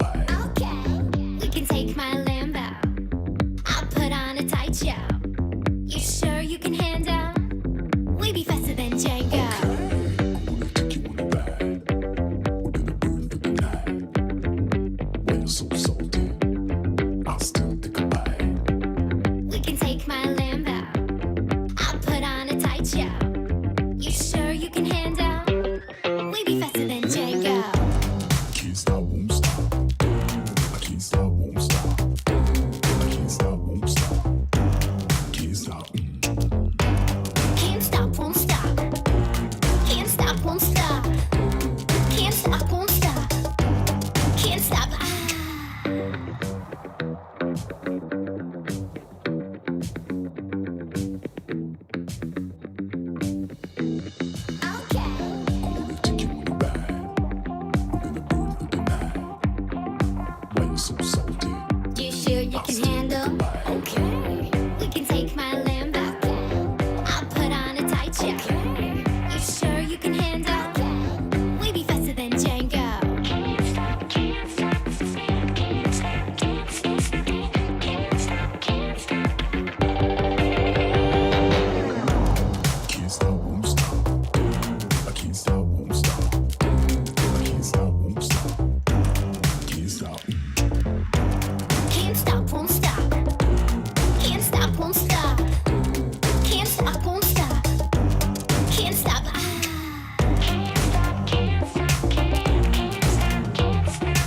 Okay, we can take my Lambo. I'll put on a tight show. You sure you can handle? We be faster than Django. We can take my Lambo. I'll put on a tight show. You sure you can handle? We be faster than Django. Can't stop, won't stop. I can't stop, won't stop. I can't stop, won't stop. Can't stop. Can't stop, won't stop. Can't stop, won't stop. Can't stop, won't stop. Can't stop. Okay. Gonna take you on a ride. We're gonna burn through the night. Why you so salty? You sure you can handle? Okay. We can take my Lambo. I'll put on a tight show. You sure you can handle? We be faster than Django. Can't stop, won't stop. I can't stop, won't stop. I can't stop, won't stop. Can't stop. Can't stop, won't stop. Can't stop, won't stop. Can't stop, won't stop. Can't stop. Can't stop.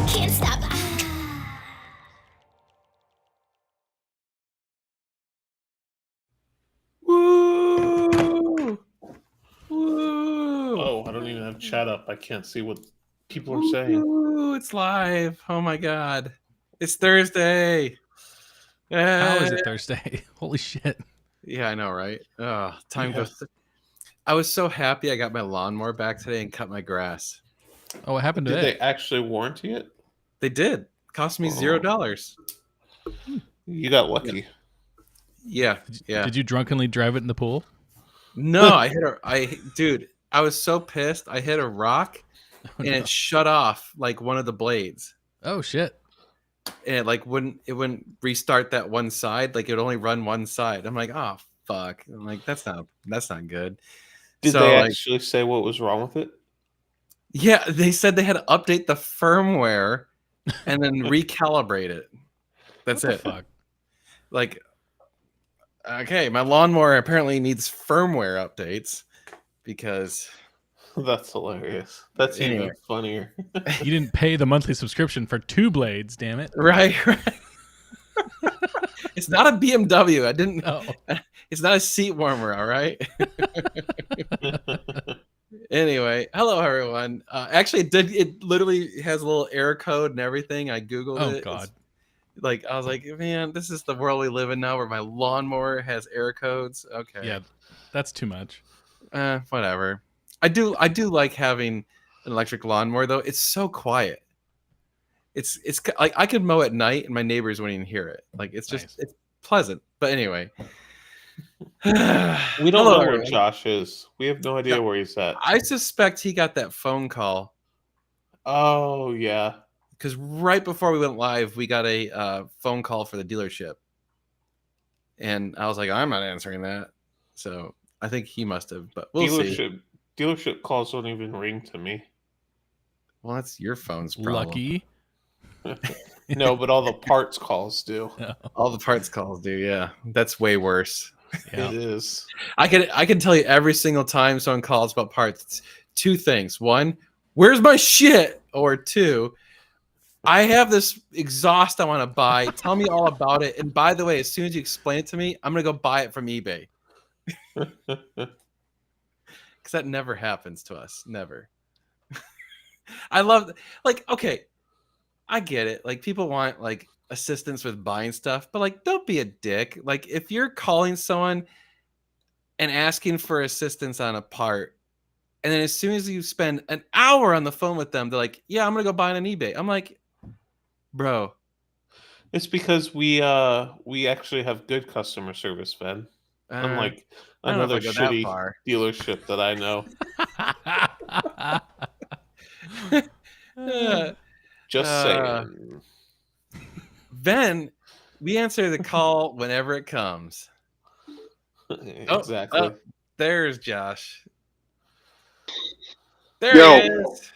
Can't stop. Woo! Woo! Oh, I don't even have chat up. I can't see what people are saying. Woo! It's live. Oh my god. It's Thursday. How is it Thursday? Holy shit. Yeah, I know, right? Time goes. I was so happy I got my lawnmower back today and cut my grass. Oh, what happened Did today? they actually warranty it? They did. Cost me Oh. $0. You got lucky. Yeah, yeah. Did you drunkenly drive it in the pool? No, dude, I was so pissed. I hit a rock and no. it shut off like one of the blades. Oh shit. And it wouldn't restart that one side. Like it would only run one side. I'm like, oh fuck. I'm like, that's not good. Did So, they like, actually say what was wrong with it? yeah, they said they had to update the firmware and then recalibrate it. That's What it. the fuck? Like, okay, my lawnmower apparently needs firmware updates because That's hilarious. That's even Anyway. funnier. You didn't pay the monthly subscription for 2 blades, damn it. right. It's not a BMW. I didn't. Oh. It's not a seat warmer. All right. Anyway, hello everyone. Actually, it literally has a little error code and everything. I googled Oh it. god. Like I was like, man, this is the world we live in now, where my lawnmower has error codes. Okay. Yeah, that's too much. Whatever. I do like having an electric lawnmower though. It's so quiet. It's like I could mow at night and my neighbors wouldn't even hear it. Like it's just Nice. it's pleasant. But anyway. We don't Hello, know where everyone. Josh is. We have no idea where he's at. I suspect he got that phone call Oh, yeah. because right before we went live, we got a phone call for the dealership. And I was like, I'm not answering that. So I think he must have, but we'll see. Dealership calls don't even ring to me. Well, that's your phone's problem. Lucky. No, but all the parts calls do. All the parts calls do, yeah. That's way worse. Yeah. It is. I can tell you every single time someone calls about parts, it's two things. One, where's my shit? Or two, I have this exhaust I want to buy. Tell me all about it. And by the way, as soon as you explain it to me, I'm gonna go buy it from eBay. Because that never happens to us. Never. I love, like, okay, I get it. Like, people want like assistance with buying stuff, but like, don't be a dick. Like, if you're calling someone and asking for assistance on a part, and then as soon as you spend an hour on the phone with them, they're like, yeah, I'm gonna go buy it on eBay. I'm like, bro, It's because we actually have good customer service, Ben. Unlike I don't know if another I go that shitty far. dealership that I know. Uh, Just Uh, saying. then we answer the call whenever it comes. Exactly. There's Josh. There Yo. he is.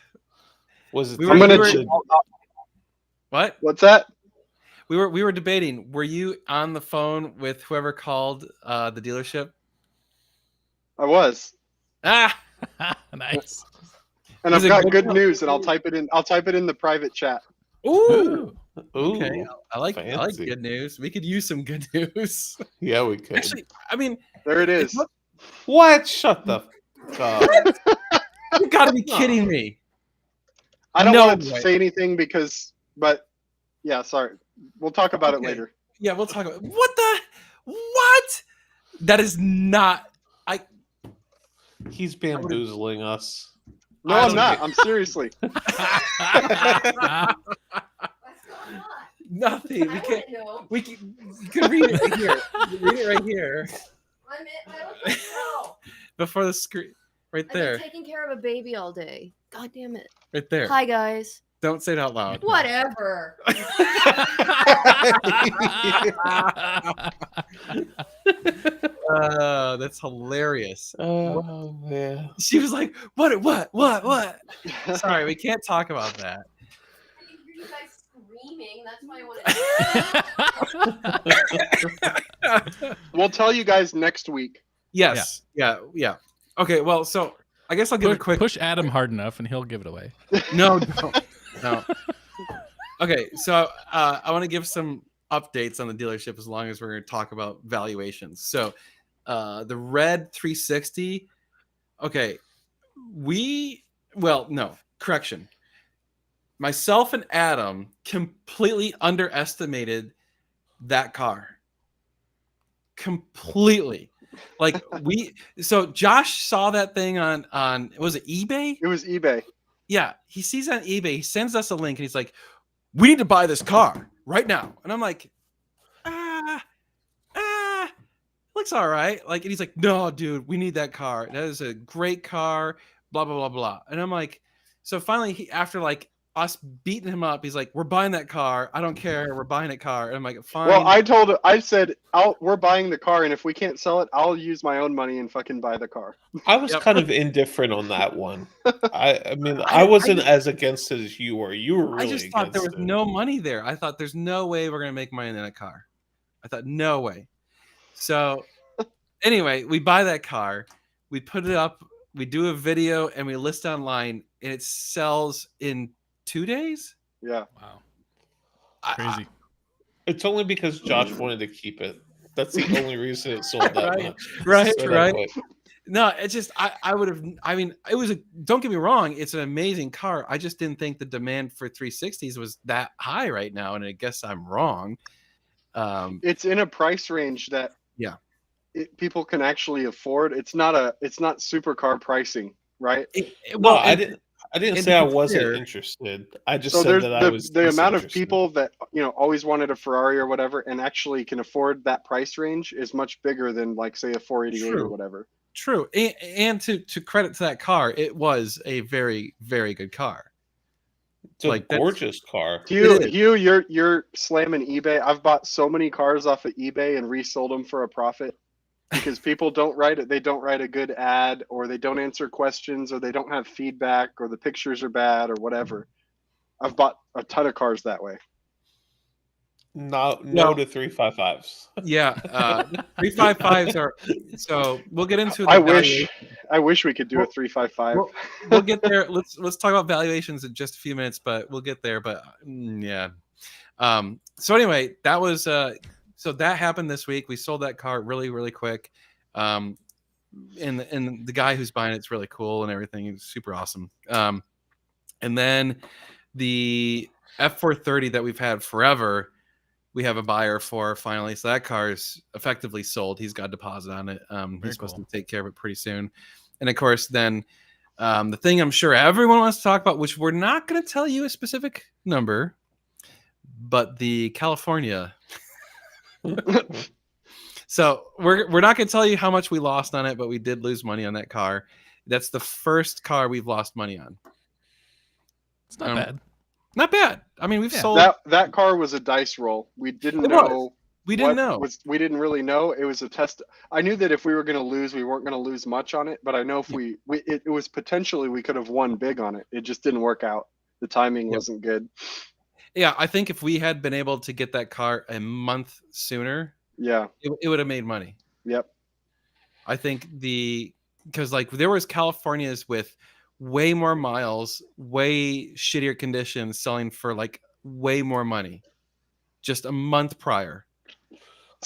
Was it? We I'm were- gonna. we were- What? What's that? We were debating. Were you on the phone with whoever called the dealership? I was, Ah, Nice. and Is I've it got good good now? news, and I'll type it in. I'll type it in the private chat. ooh. Ooh, Okay, I like fancy. good news. We could use some good news. Yeah, we could. Actually, I mean, There it is. What? Shut the fuck up. you got to be kidding me. I don't No want to way. say anything but yeah, sorry. We'll talk about it Okay. later. Yeah, we'll talk about what? That is not. He's bamboozling us. No, I I'm don't not. get- I'm seriously. What's going on? Nothing. We I can't. wouldn't know. We can, you can read it right here. You can read it right here I don't know. before the screen. Right I've there. been taking care of a baby all day. God damn it. Right there. Hi guys. Don't say it out loud. Whatever. That's hilarious. Oh man. She was like, "What? Sorry, we can't talk about that." I can hear you guys screaming. That's why I want to. We'll tell you guys next week. Yes. Yeah. Okay. Well, so I guess I'll give a quick. Push Adam hard enough, and he'll give it away. No. Okay, so I want to give some updates on the dealership as long as we're going to talk about valuations. So the red 360. Okay, correction. Myself and Adam completely underestimated that car. Completely. Like so Josh saw that thing on was it eBay? It was eBay. Yeah, he sees it on eBay. He sends us a link and he's like, "We need to buy this car right now." And I'm like, looks all right. Like, and he's like, "No, dude, we need that car. That is a great car." Blah blah blah blah. And I'm like, so finally, after like us beating him up, he's like, "We're buying that car. I don't care. We're buying a car." And I'm like, "Fine." Well, I said, we're buying the car, and if we can't sell it, I'll use my own money and fucking buy the car. I was Yep. kind of indifferent on that one. I mean, I wasn't as against it as you were. You were really I just thought there was against it. no money there. I thought there's no way we're gonna make money in that car. I thought no way. So anyway, we buy that car, we put it up, we do a video, and we list online, and it sells in 2 days. Yeah. Wow, I- crazy. It's only because Josh wanted to keep it. That's the only reason it sold that Right, much. right, So right. that way- No, it's just I would have. I mean, it was a. Don't get me wrong, it's an amazing car. I just didn't think the demand for 360s was that high right now, and I guess I'm wrong. It's in a price range that Yeah. people can actually afford. It's not supercar pricing, right? No, I didn't. I didn't and say to I be wasn't fair- interested. I just So said there's that I was the amount of disinterested. people that always wanted a Ferrari or whatever, and actually can afford that price range is much bigger than like say a 488 or True. whatever. True, and to credit to that car, it was a very very good car. It's a like, that's- gorgeous car. Hugh, It is. Hugh, you're slamming eBay. I've bought so many cars off of eBay and resold them for a profit because people don't write it. They don't write a good ad, or they don't answer questions, or they don't have feedback, or the pictures are bad, or whatever. I've bought a ton of cars that way. No No. to 355s. Yeah, 355s are. So we'll get into. The I valuation. wish we could do a 355. We'll get there. Let's talk about valuations in just a few minutes, but we'll get there. But yeah. So anyway, that was so that happened this week. We sold that car really really quick. And the guy who's buying it's really cool and everything. It's super awesome. And then the F430 that we've had forever, we have a buyer for finally. So that car is effectively sold. He's got a deposit on it. He's supposed cool. to take care of it pretty soon. And of course, then the thing I'm sure everyone wants to talk about, which we're not going to tell you a specific number, but the California. So we're not going to tell you how much we lost on it, but we did lose money on that car. That's the first car we've lost money on. It's not bad. Not bad. I mean, we've Yeah. sold. That car was a dice roll. We didn't It know. We didn't what know. we didn't really know. It was a test. I knew that if we were going to lose, we weren't going to lose much on it. But I know if it was potentially we could have won big on it. It just didn't work out. The timing Yep. wasn't good. Yeah, I think if we had been able to get that car a month sooner, Yeah. it would have made money. Yep. I think because like there was Californias with way more miles, way shittier conditions, selling for like way more money, just a month prior.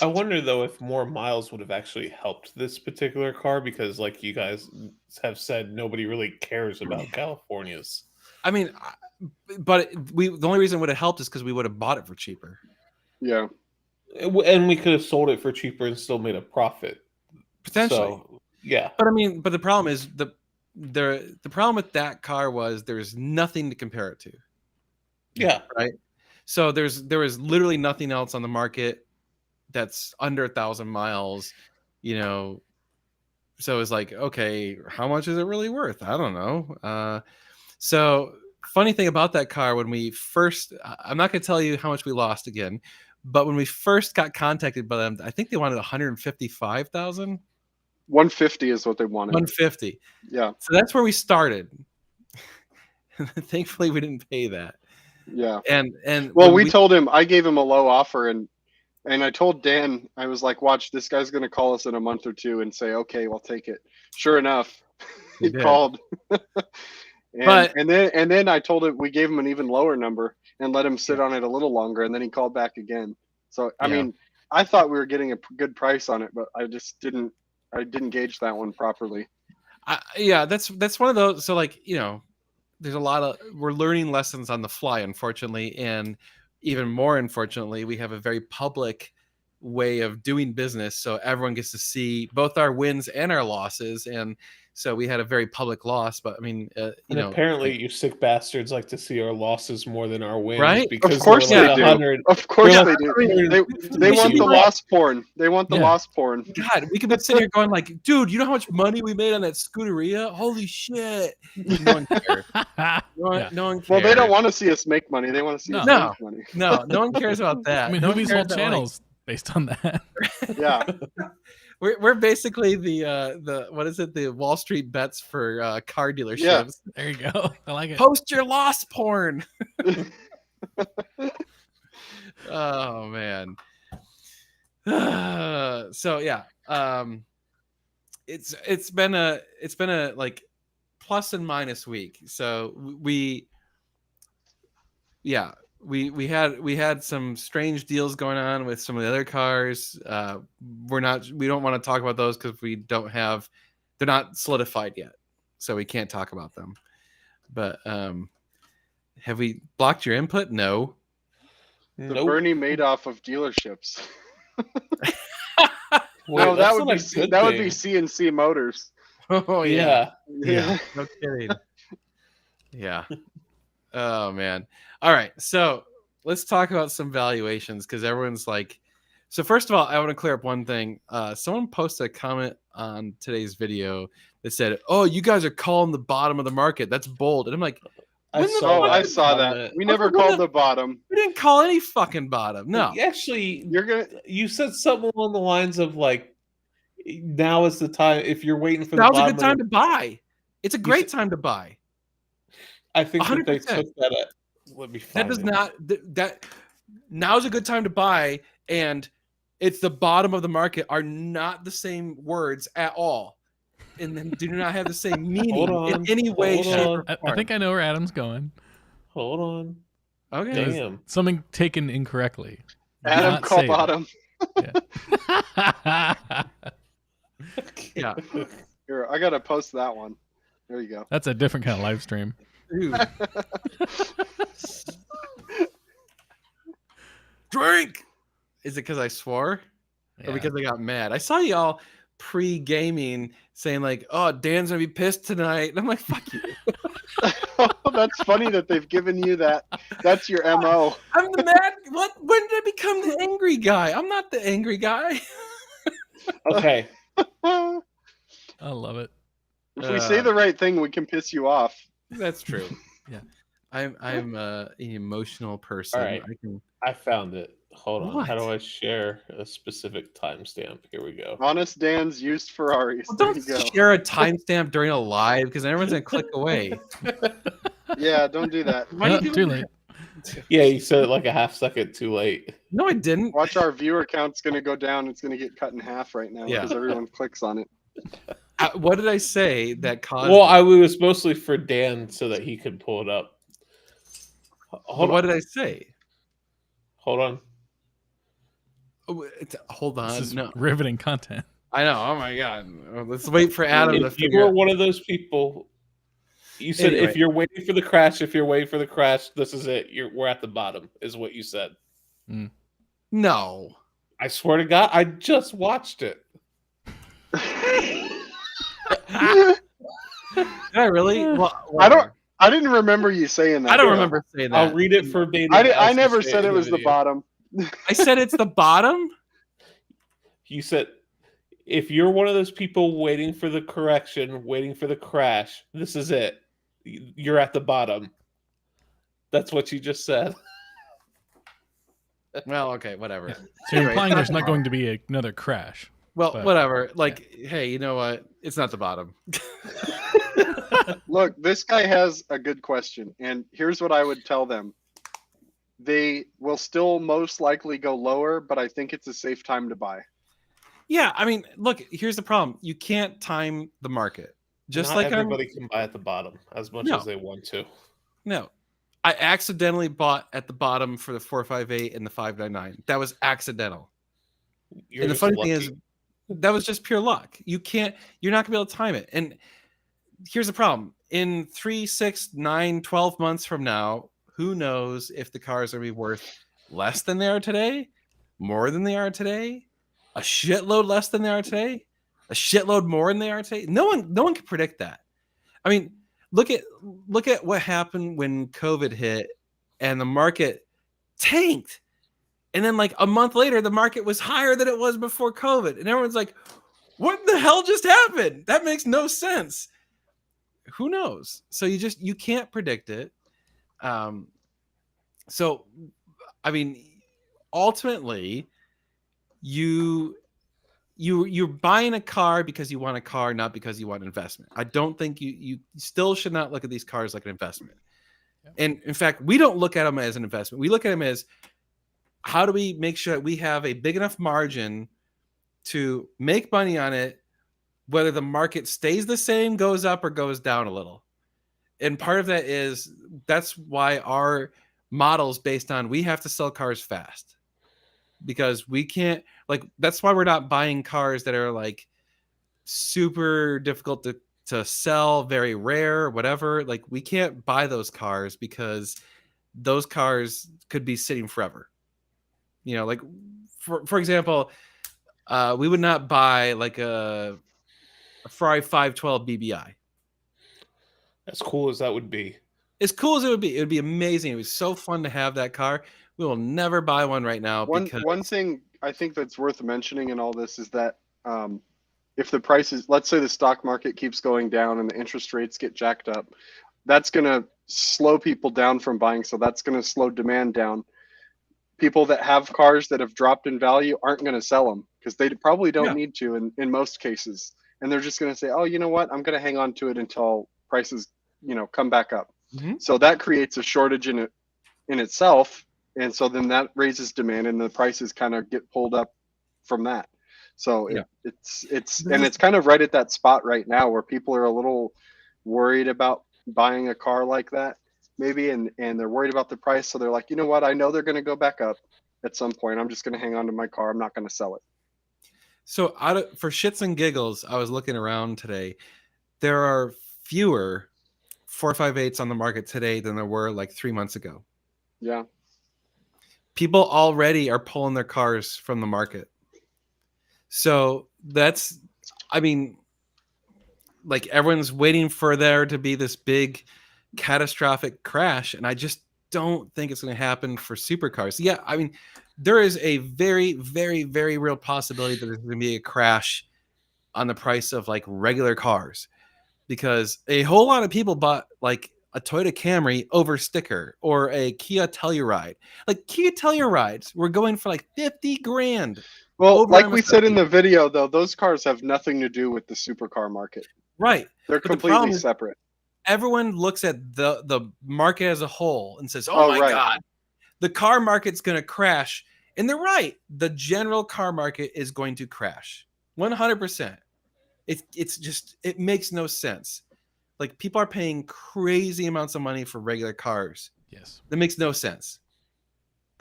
I wonder though if more miles would have actually helped this particular car because, like you guys have said, nobody really cares about Californias. I mean, but the only reason it would have helped is because we would have bought it for cheaper. Yeah. And we could have sold it for cheaper and still made a profit. Potentially. So, yeah. But I mean, the problem is the problem with that car was there's nothing to compare it to. Yeah. Right. So there was literally nothing else on the market that's under 1,000 miles, you know. So it's like, okay, how much is it really worth? I don't know. So funny thing about that car, when we first, I'm not going to tell you how much we lost again, but when we first got contacted by them, I think they wanted 155,000. 150 is what they wanted. 150. Yeah. So that's where we started. Thankfully, we didn't pay that. Yeah. And Well, when we told him, I gave him a low offer, and I told Dan, I was like, watch, this guy's going to call us in a month or two and say, okay, we'll take it. Sure enough, he did. called. But- and then I told him, we gave him an even lower number and let him sit on it a little longer, and then he called back again. So I Yeah. mean, I thought we were getting a good price on it, but I just didn't gauge that one properly. Yeah, that's one of those. So like, you know, there's a lot of, we're learning lessons on the fly, unfortunately, and even more unfortunately, we have a very public way of doing business, so everyone gets to see both our wins and our losses. And so we had a very public loss, but I mean, you And know, apparently, like, you sick bastards like to see our losses more than our wins, Right? Because Of course they were they do. 100. Of course They're they like, do. They we want should the be loss porn. They want the Yeah. loss porn. God, we could be sitting here going like, dude, you know how much money we made on that Scuderia? Holy shit! No one cares. Yeah. No one cares. Well, they don't want to see us make money. They want to see us No. lose money. No one cares about that. I mean, No one Hoovie's cares whole that, like, channel's based on that. Yeah. we're basically the what is it? The Wall Street bets for car dealerships. Yeah. There you go. I like it. Post your loss porn. Oh man. So yeah, it's been a like plus and minus week. So we had some strange deals going on with some of the other cars. We don't want to talk about those because they're not solidified yet, so we can't talk about them. But have we blocked your input? No. The Nope. Bernie Madoff of dealerships. Wait, No, that's that would not be a C- good that would thing. be CNC Motors. Oh Yeah. yeah. No kidding. Yeah. Oh man. All right. So let's talk about some valuations because everyone's like. So first of all, I want to clear up one thing. Someone posted a comment on today's video that said, "Oh, you guys are calling the bottom of the market. That's bold." And I'm like, I When the saw Oh, I that saw that. comment. We never called the bottom. we didn't call any fucking bottom. No. Actually, You're gonna. you said something along the lines of like, now is the time if you're waiting for the Now's a bottom. good time of to buy. It's a great said- time to buy. I think that they 100%. took that. Let me That find does it. not that now's a good time to buy, and it's the bottom of the market are not the same words at all, and then do not have the same meaning on, in any way, hold shape, on. or I form. think I know where Adam's going. Hold on. Okay. Does- Damn. Something taken incorrectly. Do Adam not call say that. bottom. Yeah. Here, I gotta post that one. There you go. That's a different kind of live stream. Dude. Drink. Is it because I swore? Or Yeah. because I got mad? I saw y'all pre-gaming saying like, "Oh, Dan's gonna be pissed tonight," and I'm like, "Fuck you." That's funny that they've given you that. That's your MO. I'm the mad. What? When did I become the angry guy? I'm not the angry guy. Okay. If I love it. we say the right thing, we can piss you off. That's true. Yeah. I'm an emotional person. All right. I can. I found it. Hold on. How What? do I share a specific timestamp? Here we go. Honest Dan's used Ferraris. Well, There don't you go. share a timestamp during a live because everyone's gonna click away. Yeah, don't do that. Why are you Too doing late. Yeah, you said it like a half second too late. No, I didn't. Watch, our viewer count's going to go down. It's going to get cut in half right now Yeah. because everyone clicks on it. What did I say that caused? Well, I was mostly for Dan so that he could pull it up. Hold what on. did I say? Hold on. Hold This on. is No, riveting content. I know. Oh my god. Let's wait for Adam to If you figure. were one of those people, you said Anyway. if you're waiting for the crash, this is it. We're at the bottom, is what you said. No. I swear to God, I just watched it. Did I really? Well, I don't- whatever. I didn't remember you saying that. I don't Yeah. remember saying that. I'll read it verbatim. I as you never say said in it was the video. bottom. I said it's the bottom. You said if you're one of those people waiting for the correction, waiting for the crash, this is it. You're at the bottom. That's what you just said. Well, okay, whatever. So you're Anyway, implying it's there's not not going to be another crash. Well, but- whatever. Like, hey, you know what? It's not the bottom. Look, this guy has a good question, and here's what I would tell them. They will still most likely go lower, but I think it's a safe time to buy. Yeah, I mean, look. Here's the problem: you can't time the market. Just Not like everybody can buy at the bottom as much No. as they want to. No, I accidentally bought at the bottom for the 458 and the 599. That was accidental. You're And the just funny thing lucky. is, that was just pure luck. You're not gonna be able to time it. And here's the problem: in 3, 6, 9, 12 months from now, who knows if the cars are gonna be worth less than they are today, more than they are today, a shitload less than they are today, a shitload more than they are today. No one can predict that. I mean, look at what happened when COVID hit and the market tanked. And then like a month later, the market was higher than it was before COVID. And everyone's like, what the hell just happened? That makes no sense. Who knows? So you can't predict it. So I mean, ultimately, you're buying a car because you want a car, not because you want investment. I don't think you still should not look at these cars like an investment. And in fact, we don't look at them as an investment. We look at them as how do we make sure that we have a big enough margin to make money on it, whether the market stays the same, goes up, or goes down a little. And part of that is that's why our model's based on we have to sell cars fast because we can't that's why we're not buying cars that are like super difficult to sell, very rare, whatever. Like we can't buy those cars because those cars could be sitting forever. You know, like for example, we would not buy like a Ferrari 512 BBI. As cool as that would be. As cool as it would be amazing. It was so fun to have that car. We will never buy one right now because One thing I think that's worth mentioning in all this is that if the prices, let's say the stock market keeps going down and the interest rates get jacked up, that's going to slow people down from buying. So that's going to slow demand down. People that have cars that have dropped in value aren't going to sell them because they probably don't Yeah. need to in most cases. And they're just going to say, oh, you know what? I'm going to hang on to it until prices, come back up. Mhm. So that creates a shortage in itself. And so then that raises demand and the prices kind of get pulled up from that. So Yeah. it's kind of right at that spot right now where people are a little worried about buying a car like that maybe, and they're worried about the price. So they're like, you know what? I know they're going to go back up at some point. I'm just going to hang on to my car. I'm not going to sell it. So for shits and giggles, I was looking around today. There are fewer 458s on the market today than there were like 3 months ago. Yeah. People already are pulling their cars from the market. So that's, I mean, like everyone's waiting for there to be this big catastrophic crash, and I just don't think it's going to happen for supercars. Yeah, I mean, there is a very, very, very real possibility that there's going to be a crash on the price of like regular cars, because a whole lot of people bought like a Toyota Camry over sticker or a Kia Telluride. Like Kia Tellurides were going for like 50 grand. Well, Over like we said in MSRP. the video, though, those cars have nothing to do with the supercar market. Right. They're But the problem completely is- separate. Everyone looks at the market as a whole and says, "Oh, Oh, my right. god, the car market's going to crash." And they're right. The general car market is going to crash. 100%. It's just, it makes no sense. Like, people are paying crazy amounts of money for regular cars. Yes. That makes no sense.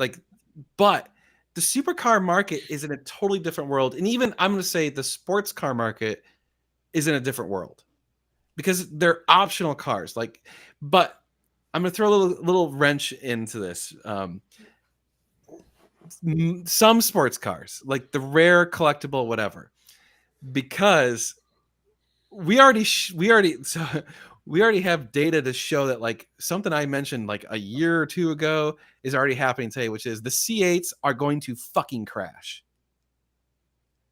Like, but the supercar market is in a totally different world. And even I'm going to say the sports car market is in a different world, because they're optional cars. Like, but I'm going to throw a little wrench into this. Some sports cars, like the rare collectible, whatever, because we already have data to show that, like, something I mentioned like a year or two ago is already happening today, which is the C8s are going to fucking crash.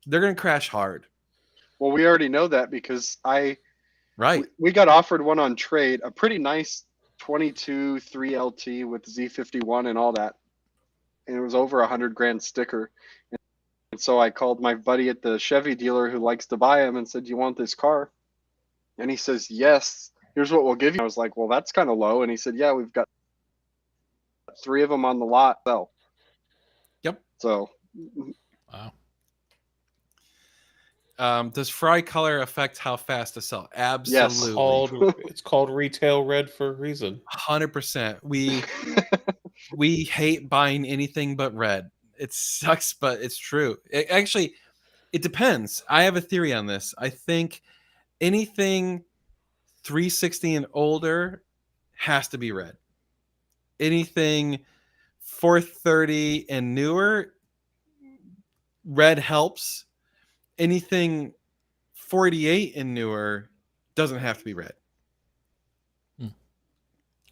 They're going to crash hard. Well, we already know that because Right. we got offered one on trade, a pretty nice 22 3LT with Z51 and all that, and it was over $100 grand sticker. And so I called my buddy at the Chevy dealer who likes to buy them and said, "Do you want this car?" And he says, "Yes. Here's what we'll give you." I was like, "Well, that's kind of low." And he said, "Yeah, we've got 3 of them on the lot." Well, Yep. so Wow. Does fry color affect how fast to sell? Absolutely. It's called retail red for a reason. 100%. We hate buying anything but red. It sucks, but it's true. Actually, it depends. I have a theory on this. I think anything 360 and older has to be red. Anything 430 and newer, red helps. Anything 48 and newer doesn't have to be red. Hmm.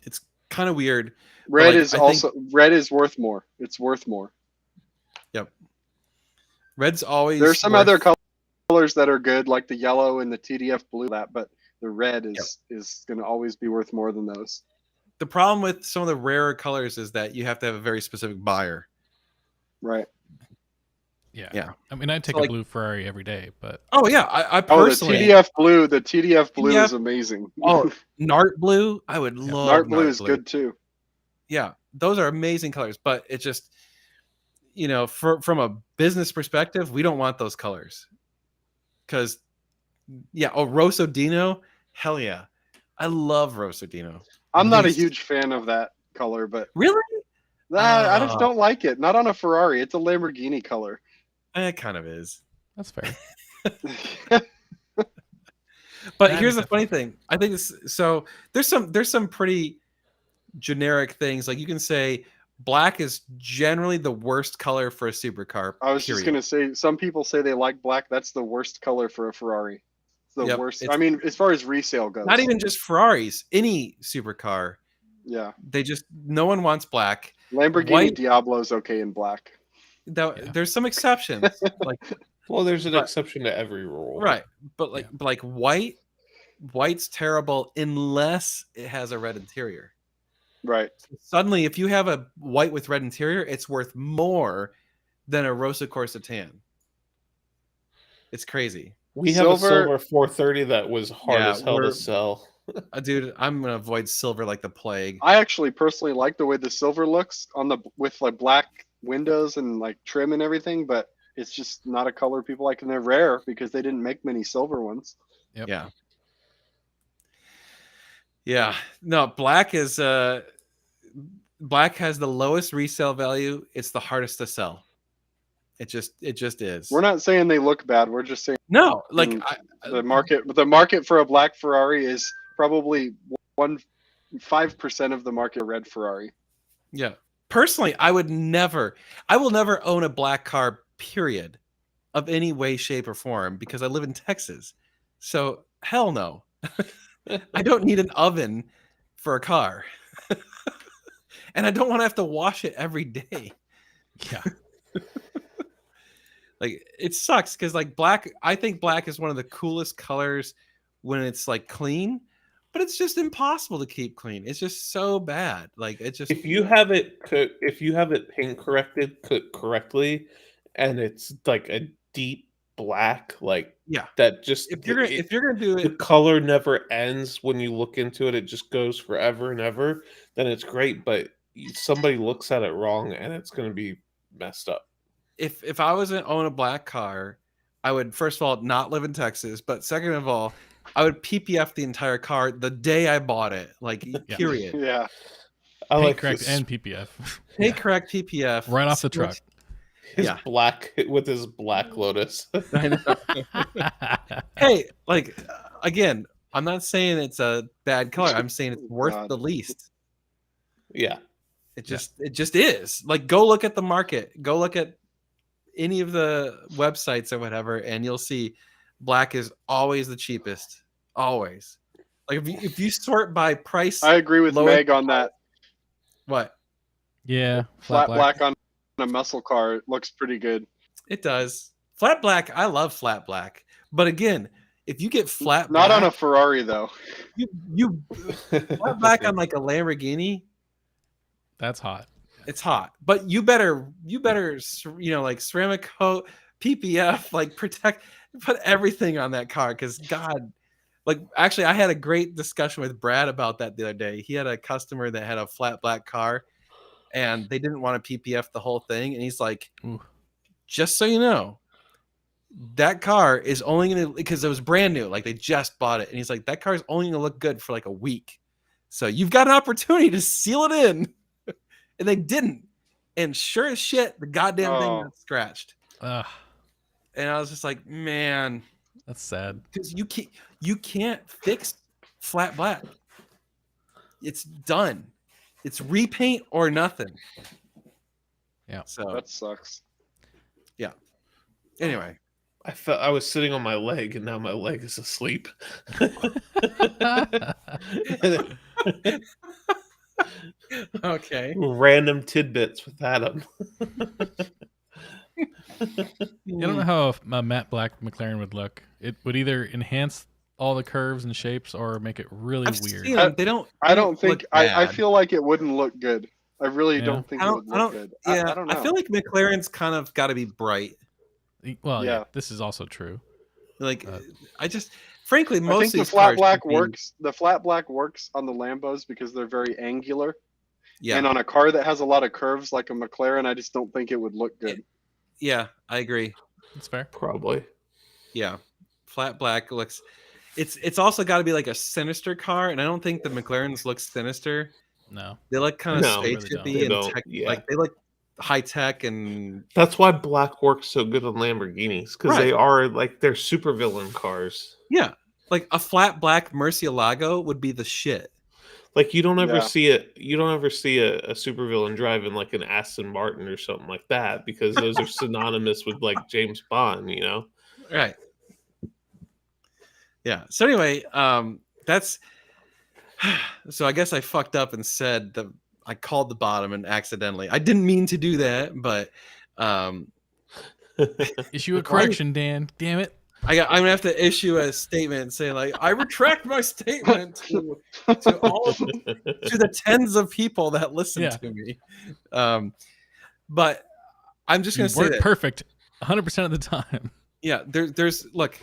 It's kind of weird. red like, is I think- also red is worth more. It's worth more. Red's always There's some worth- other colors that are good, like the yellow and the TDF blue, but the red is going to always be worth more than those. The problem with some of the rarer colors is that you have to have a very specific buyer. Right. Yeah. Yeah. I mean, I'd take So, a like- blue Ferrari every day, but Oh yeah, I Oh, the personally TDF blue. The TDF blue TDF is amazing. Oh, Nart blue, I would love Nart blue is good too. Yeah, those are amazing colors, but it just, from a business perspective, we don't want those colors. Because, Rosso Dino, hell yeah. I love Rosso Dino. I'm not a Least- huge fan of that color, but Really? I just Ah. don't like it. Not on a Ferrari. It's a Lamborghini color. It kind of is. that's fair. But That here's is the funny thing. I think so there's some pretty generic things. Like, you can say black is generally the worst color for a supercar. I was just period. gonna say, some people say they like black. That's the worst color for a Ferrari. It's the Yep, worst. it's- I mean, as far as resale goes. Not even just Ferraris, any supercar. Yeah. No one wants black. Lamborghini White- Diablo's okay in black. Yeah. There's some exceptions, like Well, there's an But- exception to every rule. right, but like white's terrible unless it has a red interior. Right. Suddenly, if you have a white with red interior, it's worth more than a Rosso Corsa tan. It's crazy, We have a Silver- silver 430 that was hard Yeah, as hell we're- to sell. dude. I'm gonna avoid silver like the plague. I actually personally like the way the silver looks with like black windows and like trim and everything, but it's just not a color people like, and they're rare because they didn't make many silver ones. Yep. Yeah. No, black has the lowest resale value. It's the hardest to sell. It just is. We're not saying they look bad. We're just saying No, like Mm, the market for a black Ferrari is probably 5% of the market red Ferrari. yeah. Personally, I will never own a black car, period, of any way, shape, or form, because I live in Texas. So hell no. I don't need an oven for a car. And I don't want to have to wash it every day. Yeah. Like it sucks because like black, I think black is one of the coolest colors when it's like clean, but it's just impossible to keep clean. It's just so bad. Like it just If you have it paint corrected correctly, and it's like a deep black, like yeah. that, just If you're gonna do the it, color never ends when you look into it. It just goes forever and ever. Then it's great, but somebody looks at it wrong, and it's going to be messed up. if I was to own a black car, I would first of all not live in Texas, but second of all, I would PPF the entire car the day I bought it. Like period. Yeah. I Paint like correct this- and PPF. Hey, correct PPF Right off the truck. his yeah. black with his black Lotus. I know. Hey, like again, I'm not saying it's a bad color. I'm saying it's worth God. the least. Yeah. It just is. Like go look at the market. Go look at any of the websites or whatever, and you'll see black is always the cheapest. Always. Like if you sort by price, I agree with lower- Meg on that. what? Yeah. Flat black on a muscle car looks pretty good. It does. Flat black, I love flat black. But again, if you get flat Not black, on a Ferrari though. you flat black on like a Lamborghini, That's hot. it's hot. But you better like ceramic coat, PPF, like put everything on that car because God, like actually I had a great discussion with Brad about that the other day. He had a customer that had a flat black car and they didn't want to PPF the whole thing, and he's like, Ooh. just so you know, that car is only gonna, because it was brand new, like they just bought it, and he's like, that car is only gonna look good for like a week, so you've got an opportunity to seal it in. And they didn't, and sure as shit the goddamn thing Oh. got scratched. Ugh, And I was just like, man, that's sad. because you can't fix flat black. It's done. It's repaint or nothing. Yeah. So That sucks. anyway, I felt I was sitting on my leg, and now my leg is asleep. okay. Random tidbits with Adam. You don't know how a matte black McLaren would look. It would either enhance all the curves and shapes or make it really I've weird. seen them. They don't. I don't think look I bad. feel like it wouldn't look good. I really Yeah. don't think I it don't. would I look don't. good. Yeah, I don't know. I feel like McLaren's kind of got to be bright. Well, yeah, Yeah. this is also true. Like Uh, I just, frankly, I most think of the these flat cars black should be- works. The flat black works on the Lambos because they're very angular. Yeah, And on a car that has a lot of curves like a McLaren, I just don't think it would look good. yeah, I agree. That's fair. Probably. Yeah, flat black looks. It's also got to be like a sinister car, and I don't think the McLarens look sinister. No. They look kind of No, they space really hippie don't. and They don't, tech, yeah. like they look high tech and That's why black works so good on Lamborghinis, because they Right. are like they're supervillain cars. yeah, like a flat black Murcielago would be the shit. Like you don't ever Yeah. see it. You don't ever see a supervillain driving like an Aston Martin or something like that, because those are synonymous with like James Bond. You know. Right. Yeah. So anyway, that's so I guess I fucked up and said that I called the bottom and accidentally. I didn't mean to do that, but Issue a correction, Dan. Damn it. I'm gonna have to issue a statement saying like I retract my statement to all of, to the tens of people that listen Yeah. to me. But I'm just You gonna say weren't that perfect 100% of the time. yeah, there's look,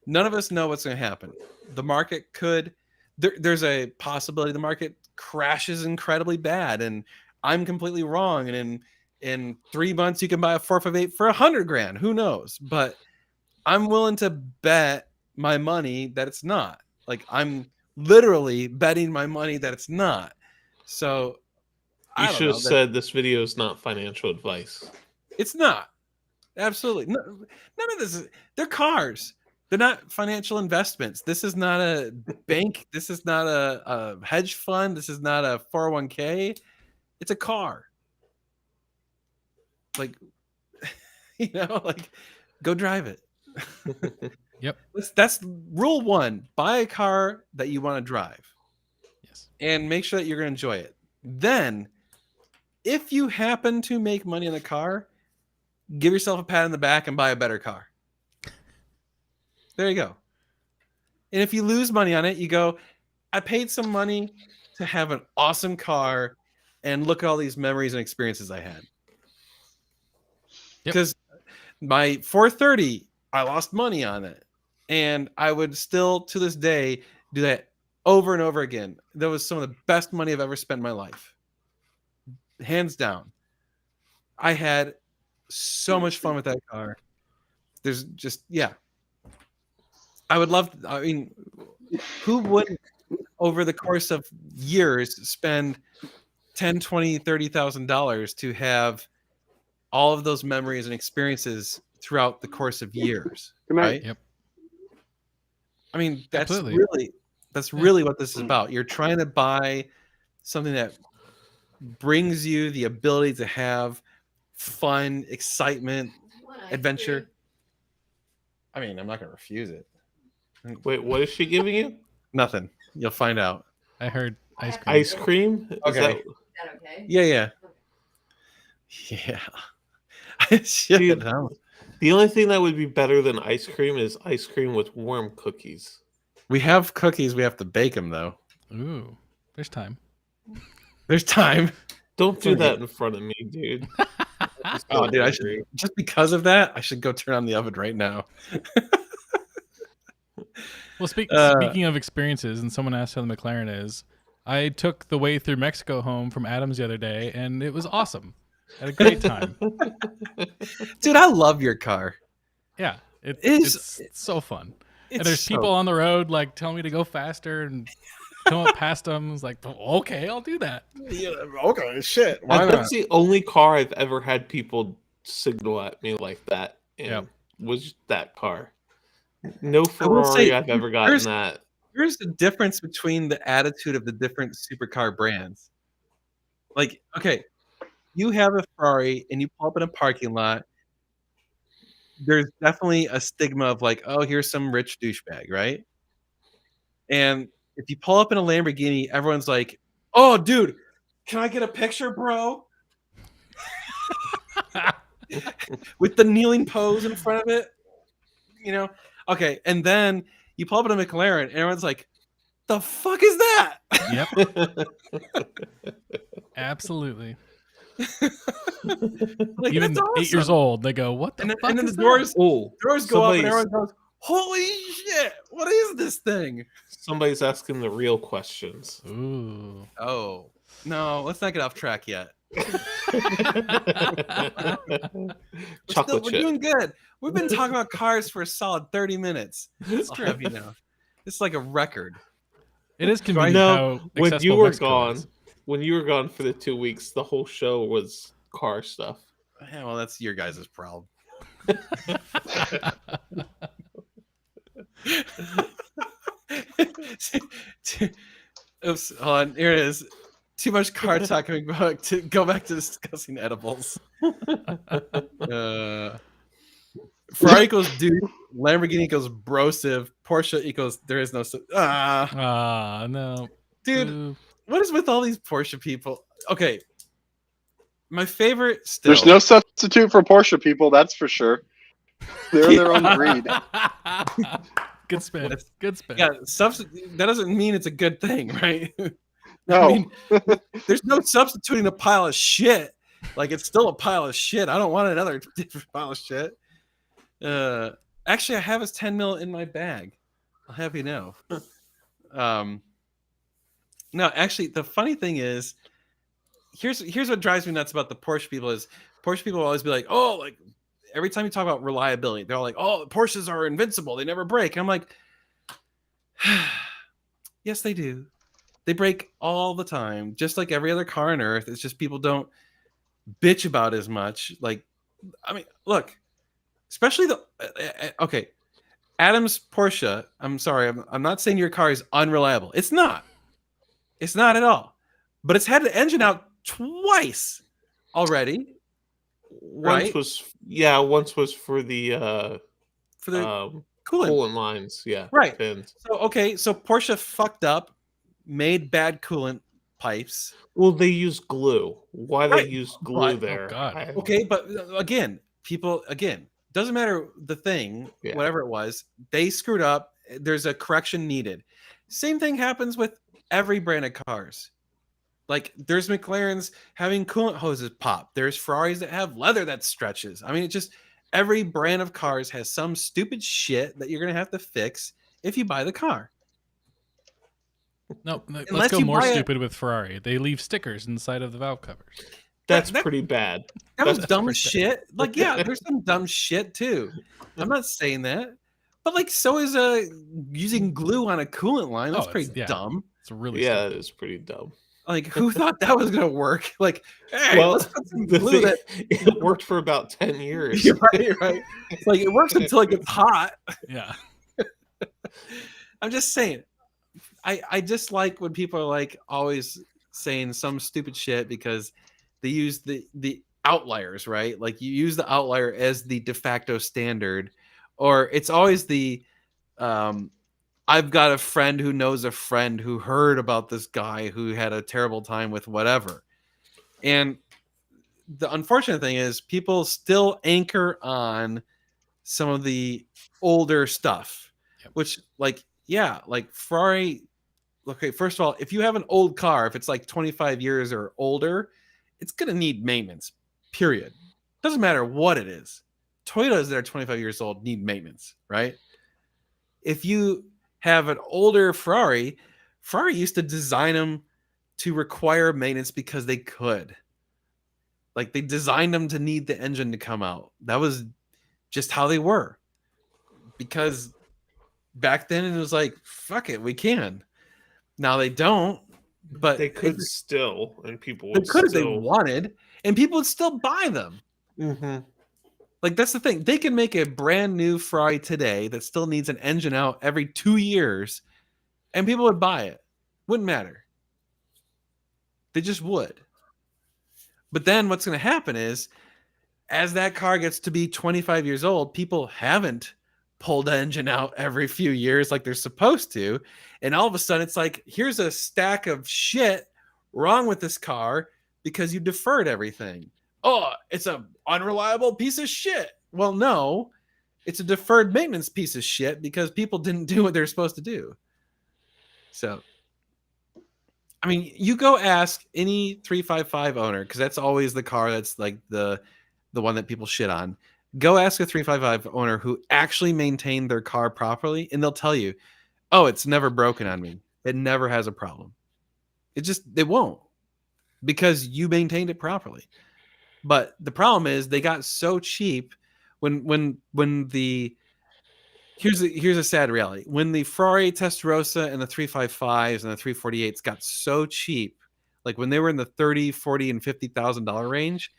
none of us know what's gonna happen. The market could there's a possibility the market crashes incredibly bad, and I'm completely wrong. And in 3 months you can buy a 458 for $100,000. Who knows? But I'm willing to bet my money that it's not. Like I'm literally betting my money that it's not. So I You don't should know, have that- said this video is not financial advice. it's not. Absolutely. No, none of this is, they're cars. They're not financial investments. This is not a bank. This is not a hedge fund. This is not a 401k. It's a car. Like, like go drive it. Yep. That's rule one. Buy a car that you want to drive. Yes. and make sure that you're going to enjoy it. Then, if you happen to make money on the car, give yourself a pat on the back and buy a better car. There you go. And if you lose money on it, you go, I paid some money to have an awesome car and look at all these memories and experiences I had. Because my 430, I lost money on it. And I would still, to this day, do that over and over again. That was some of the best money I've ever spent in my life. Hands down. I had so much fun with that car. There's just, yeah. I would love, I mean, who wouldn't, over the course of years, spend $10,000, $20,000, $30,000 to have all of those memories and experiences throughout the course of years, right? Yep. I mean, that's Absolutely. really what this is about. You're trying to buy something that brings you the ability to have fun, excitement, You want ice adventure. cream? I mean, I'm not going to refuse it. Wait, what is she giving you? Nothing. You'll find out. I heard ice cream. Ice cream? Is Okay. that- Is that okay? Yeah. Shit. Dude. huh? the only thing that would be better than ice cream is ice cream with warm cookies. We have cookies. We have to bake them, though. Ooh, there's time. There's time. Don't do that in front of me, dude. I'm Oh, so dude, I angry. should, just because of that, I should go turn on the oven right now. Well, Uh, speaking of experiences, and someone asked how the McLaren is, I took the way through Mexico home from Adams the other day, and it was awesome. Had a great time. Dude, I love your car. Yeah, It's- it's so fun. It's And there's so- people on the road like telling me to go faster and come up past them. It's like, okay, I'll do that. Yeah, okay, shit. Why not? That's the only car I've ever had people signal at me like that. And Yep. was that car. No I will Ferrari say, I've ever gotten there's- that. Here's the difference between the attitude of the different supercar brands. Like, okay, you have a Ferrari and you pull up in a parking lot. There's definitely a stigma of like, oh, here's some rich douchebag, right? And if you pull up in a Lamborghini, everyone's like, oh, dude, can I get a picture, bro? With the kneeling pose in front of it. You know? Okay, and then you pull up in a McLaren, and everyone's like, the fuck is that? Yep, absolutely. Like, Even that's 8 years awesome. old, they go, "What the And then, fuck and then is the doors Oh, go up, and somebody's- everyone goes, holy shit, what is this thing? somebody's asking the real questions. that?" Ooh. Oh, no, let's not get off track yet. Chocolate We're chip. doing good. We've been talking about cars for a solid 30 minutes. That's I'll true. have you know. It's like a record. It is convenient No, how when accessible you were Mexico gone, is. when you were gone for the 2 weeks, the whole show was car stuff. Yeah, well, that's your guys' problem. Oops, hold on. Here it is. Too much car talk. Can we go back to discussing edibles? Ferrari equals dude. Lamborghini equals brosive. Porsche equals there is no. No. Dude, Ooh. what is with all these Porsche people? Okay, my favorite still. There's no substitute for Porsche people, that's for sure. They're their own breed. Good spin. Good spin. Yeah, substitute. That doesn't mean it's a good thing, right? No. I mean, there's no substituting a pile of shit. Like it's still a pile of shit. I don't want another different pile of shit. Actually, I have his 10 mil in my bag. I'll have you know. No, actually, the funny thing is, here's what drives me nuts about the Porsche people is Porsche people will always be like, oh, like every time you talk about reliability, they're all like, oh, Porsches are invincible. They never break. And I'm like, yes, they do. They break all the time, just like every other car on earth. It's just people don't bitch about as much. Like, I mean, look, especially okay, Adam's Porsche. I'm sorry, I'm not saying your car is unreliable. It's not. It's not at all. But it's had the engine out twice already. Right? Once was for the For the coolant coolant. lines. Yeah. Right. Pins. So okay, so Porsche fucked up, made bad coolant pipes. Well, they use glue. Why Right, they use glue but- there? God. I- Okay, but again, doesn't matter the thing, Yeah. whatever it was, they screwed up. There's a correction needed. Same thing happens with every brand of cars. Like there's McLarens having coolant hoses pop. There's Ferraris that have leather that stretches. I mean, it just every brand of cars has some stupid shit that you're gonna have to fix if you buy the car. No, Unless let's go you more buy it- stupid with Ferrari. They leave stickers inside of the valve covers. That's that- pretty bad. That was That's dumb pretty shit. Like, yeah, there's some dumb shit too. I'm not saying that, but like, so is using glue on a coolant line. That's Oh, pretty it's- yeah. dumb. It's really Yeah, stupid. it's pretty dumb. Like, who thought that was gonna work? Like, hey, Well, let's put some The glue thing- that. it worked for about 10 years. You're right, you're right. It's like it works until it gets hot. Yeah. I'm just saying. I just like when people are like always saying some stupid shit because they use the outliers, right? Like you use the outlier as the de facto standard, or it's always the I've got a friend who knows a friend who heard about this guy who had a terrible time with whatever. And the unfortunate thing is people still anchor on some of the older stuff, Yep. which like, yeah, like Ferrari. Okay, first of all, if you have an old car, if it's like 25 years or older, it's going to need maintenance, period. Doesn't matter what it is. Toyotas that are 25 years old need maintenance, right? If you have an older Ferrari used to design them to require maintenance because they could. Like they designed them to need the engine to come out. That was just how they were. Because back then it was like, fuck it, we can. Now they don't, but They could if- still, and people they would could if they still. wanted, and people would still buy them. Mhm. Like that's the thing. They can make a brand new Ferrari today that still needs an engine out every 2 years, and people would buy it. Wouldn't matter. They just would. But then what's going to happen is, as that car gets to be 25 years old, people haven't pulled the engine out every few years like they're supposed to, and all of a sudden it's like, here's a stack of shit wrong with this car because you deferred everything. Oh, it's a unreliable piece of shit. Well, no, it's a deferred maintenance piece of shit because people didn't do what they're supposed to do. So, I mean, you go ask any 355 owner, because that's always the car that's like the one that people shit on. Go ask a 355 owner who actually maintained their car properly, and they'll tell you, oh, it's never broken on me. It never has a problem. It won't, because you maintained it properly. But the problem is they got so cheap when the here's a sad reality. When the Ferrari Testarossa and the 355s and the 348s got so cheap, like when they were in the 30, 40, and $50,000 range,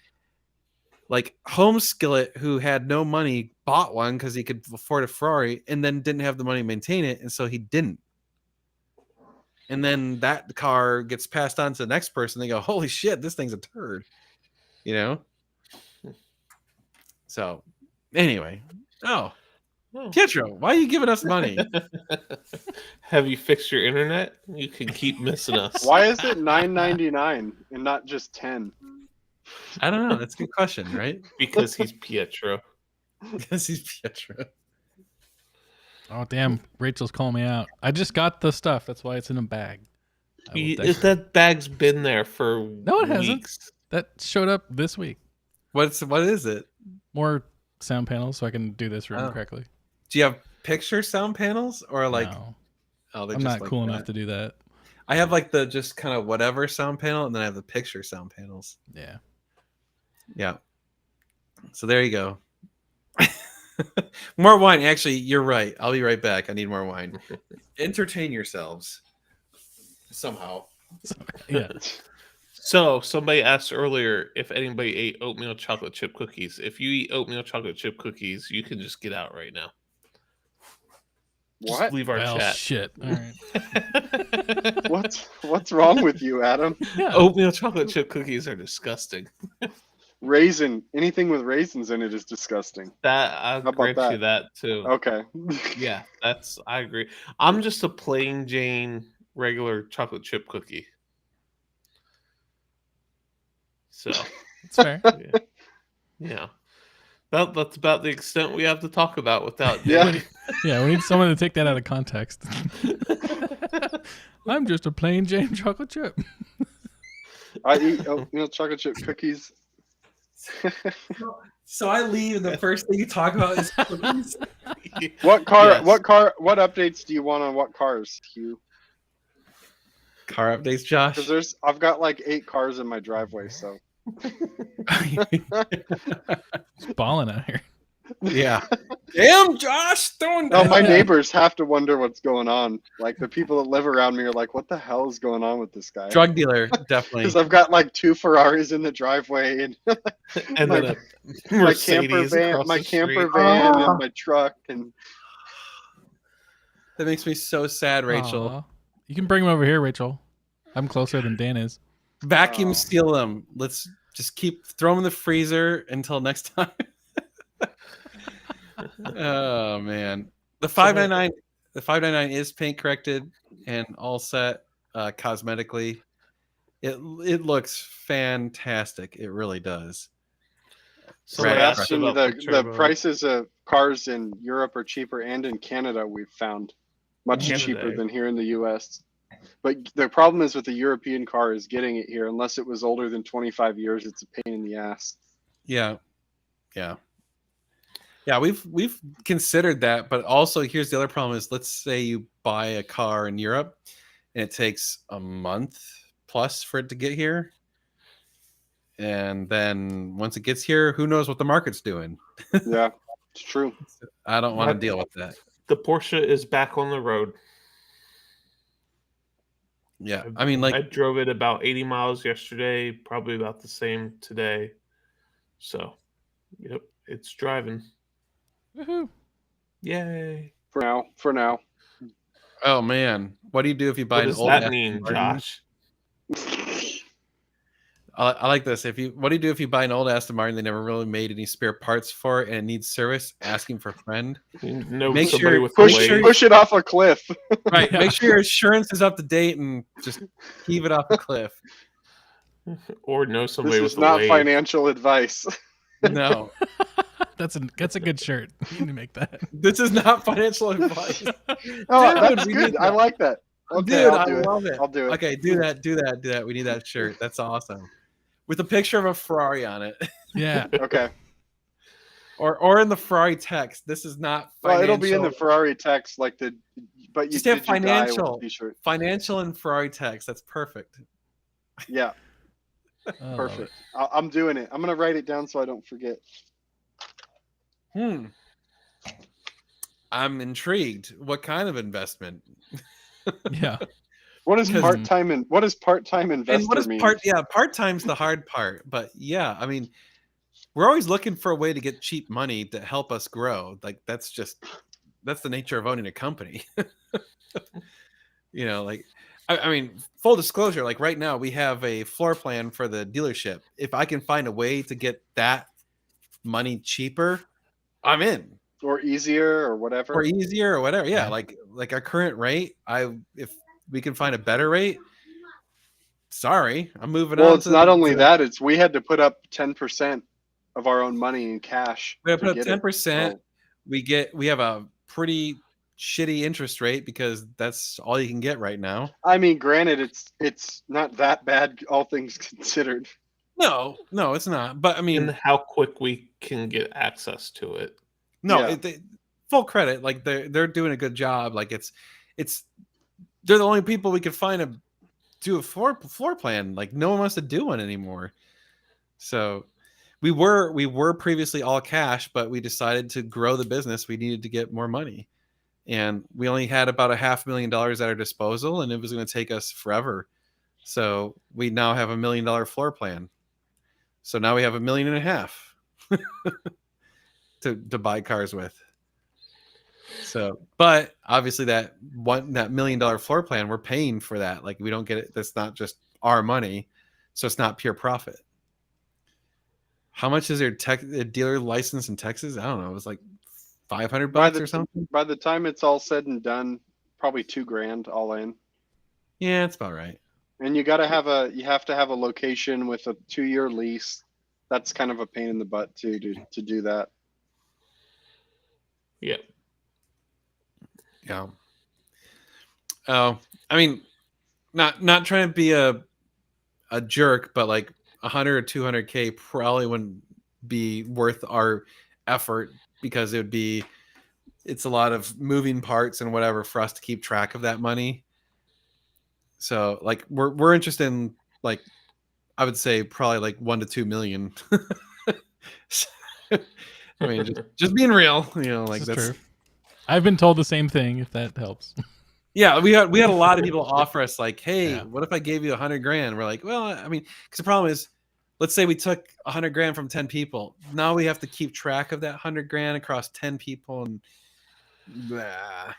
like Home Skillet, who had no money, bought one because he could afford a Ferrari and then didn't have the money to maintain it, and so he didn't. And then that car gets passed on to the next person. They go, holy shit, this thing's a turd. You know? So, anyway. Oh, Oh. Pietro, why are you giving us money? Have you fixed your internet? You can keep missing us. Why is it $9.99 and not just 10? I don't know. That's a good question, right? Because he's Pietro. Because he's Pietro. Oh damn, Rachel's calling me out. I just got the stuff. That's why it's in a bag. I will text- That bag's been there for No, it hasn't. weeks. that showed up this week. What is it? More sound panels so I can do this room Oh. correctly. Do you have picture sound panels or like? No, Oh, they're I'm just not like cool that? enough to do that. I have like the just kind of whatever sound panel, and then I have the picture sound panels. Yeah. Yeah. So there you go. More wine. Actually, you're right. I'll be right back. I need more wine. Entertain yourselves somehow. Yeah. So somebody asked earlier if anybody ate oatmeal chocolate chip cookies. If you eat oatmeal chocolate chip cookies, you can just get out right now. Just What? leave our Well, chat. shit. All right. What's wrong with you, Adam? Oatmeal chocolate chip cookies are disgusting. Anything with raisins in it is disgusting. That I'll about grant you that? that too. Okay. Yeah, I agree. I'm just a plain Jane regular chocolate chip cookie. So It's fair. yeah. That's about the extent we have to talk about without Yeah. Nick. Yeah, we need someone to take that out of context. I'm just a plain Jane chocolate chip. I eat oatmeal chocolate chip cookies. So I leave, and the first thing you talk about is cookies. What car? Yes. What car? What updates do you want on what cars, Hugh? Car updates, Josh. Because I've got like 8 cars in my driveway. So It's balling out here. Yeah. Damn, Josh, throwing. no, my neighbors have to wonder what's going on. Like the people that live around me are like, "What the hell is going on with this guy?" Drug dealer, definitely. Because I've got like 2 Ferraris in the driveway and And my- then a my camper Mercedes van, across my the camper street. van, Ah. and my truck, and That makes me so sad, Rachel. Aw. You can bring them over here, Rachel. I'm closer than Dan is. Vacuum Oh. seal them. Let's just keep throw them in the freezer until next time. Oh man, the 599, the 599 is paint corrected and all set cosmetically. It looks fantastic. It really does. So Right. I asked Sebastian, about the turbo. prices of cars in Europe are cheaper, and in Canada we've found much Canada. cheaper than here in the U.S. But the problem is with the European car is getting it here. Unless it was older than 25 years, it's a pain in the ass. Yeah, yeah, yeah. We've considered that, but also here's the other problem: is let's say you buy a car in Europe, and it takes a month plus for it to get here, and then once it gets here, who knows what the market's doing? Yeah, it's true. I don't want to Right. deal with that. The Porsche is back on the road. Yeah, I mean, like, I drove it about 80 miles yesterday, probably about the same today. So, yep, it's driving. Woohoo. Yay. For now. oh man, what do you do if you buy What an does old? that Aston mean, Martin? Josh? I like this. What do you do if you buy an old Aston Martin they never really made any spare parts for it and it needs service? Asking for a friend. You know Make somebody sure- with push, the wave. push it off a cliff. Right. Yeah. Make sure your insurance is up to date and just heave it off a cliff. Or know This somebody with is a not wave. financial advice. No, That's a good shirt. You need to make that. this is not financial advice. Oh, Dude, that's we good. need I that. like that. Okay, Dude, I'll I do it. love it. I'll do it. Okay, do that. We need that shirt. That's awesome. With a picture of a Ferrari on it. Yeah. Okay. Or in the Ferrari text. This is not Well, financial. it'll be in the Ferrari text, like the. But you Just have did you die with the financial. T-shirt. Financial and Ferrari text. That's perfect. Yeah, I love perfect. I'm doing it. I'm gonna write it down so I don't forget. I'm intrigued. What kind of investment? it. Yeah. What is Because- part-time and what does part-time investor And what is mean? part-time's the hard part. But yeah, I mean, we're always looking for a way to get cheap money to help us grow. Like that's the nature of owning a company. Like I mean, full disclosure, like right now we have a floor plan for the dealership. If I can find a way to get that money cheaper, I'm in. Or easier or whatever. Or easier or whatever. Yeah, Yeah. like our current rate, if we can find a better rate, sorry, I'm moving on. Well, it's not only to- that; it's we had to put up 10% of our own money in cash. We have to put up get it. 10%. So, We have a pretty shitty interest rate because that's all you can get right now. I mean, granted, it's not that bad, all things considered. No, it's not. But I mean, And how quick we can get access to it. no, Yeah. full credit. Like they're doing a good job. Like it's they're the only people we could find to do a floor plan. Like no one wants to do one anymore. So we were previously all cash, but we decided to grow the business. We needed to get more money, and we only had about $500,000 at our disposal, and it was going to take us forever. So we now have $1 million floor plan. So now we have $1.5 million to buy cars with. So, but obviously that $1 million floor plan, we're paying for that. Like we don't get it. That's not just our money. So it's not pure profit. How much is their dealer license in Texas? I don't know. It was like $500 or something. By the time it's all said and done, probably $2,000 all in. Yeah, it's about right. And you have to have a location with a 2-year lease. That's kind of a pain in the butt too to do that. Yeah. Yeah. Oh, I mean, not trying to be a jerk, but like 100 or 200K probably wouldn't be worth our effort because it's a lot of moving parts and whatever for us to keep track of that money. So like we're interested in, like, I would say probably like 1 to 2 million. I mean, just being real, like This is that's true. I've been told the same thing. If that helps. yeah. We had a lot of people offer us like, hey, Yeah. what if I gave you 100 grand? We're like, well, I mean, because the problem is, let's say we took 100 grand from 10 people. Now we have to keep track of that 100 grand across 10 people, and blah.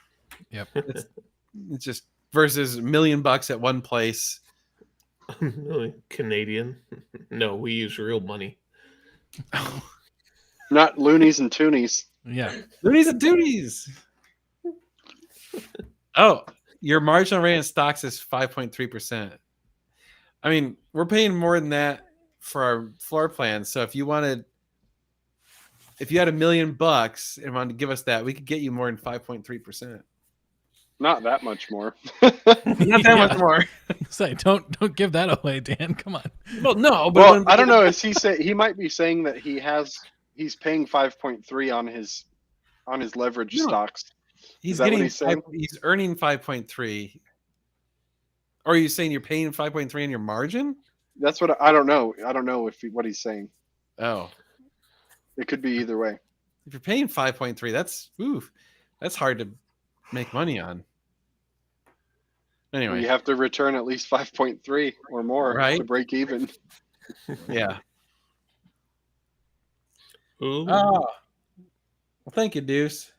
Yep. It's just versus $1 million at one place. Canadian. No, we use real money. Not loonies and toonies. Yeah. Loonies and Toonies. Oh, your marginal rate in stocks is 5.3%. I mean, we're paying more than that for our floor plan. So if you had $1 million and wanted to give us that, we could get you more than 5.3%. Not that much more. Not that much more. Say, don't give that away, Dan. Come on. Well, no, but Well, I don't know. He might be saying that he's paying 5.3 on his leverage No. stocks. He's Is that what getting he's saying? he's earning 5.3. Or are you saying you're paying 5.3 on your margin? That's what I don't know. I don't know what he's saying. Oh, It could be either way. if you're paying 5.3, that's hard to make money on. Anyway, You have to return at least 5.3 or more Right. to break even. yeah. Ooh, Oh, well, thank you, Deuce.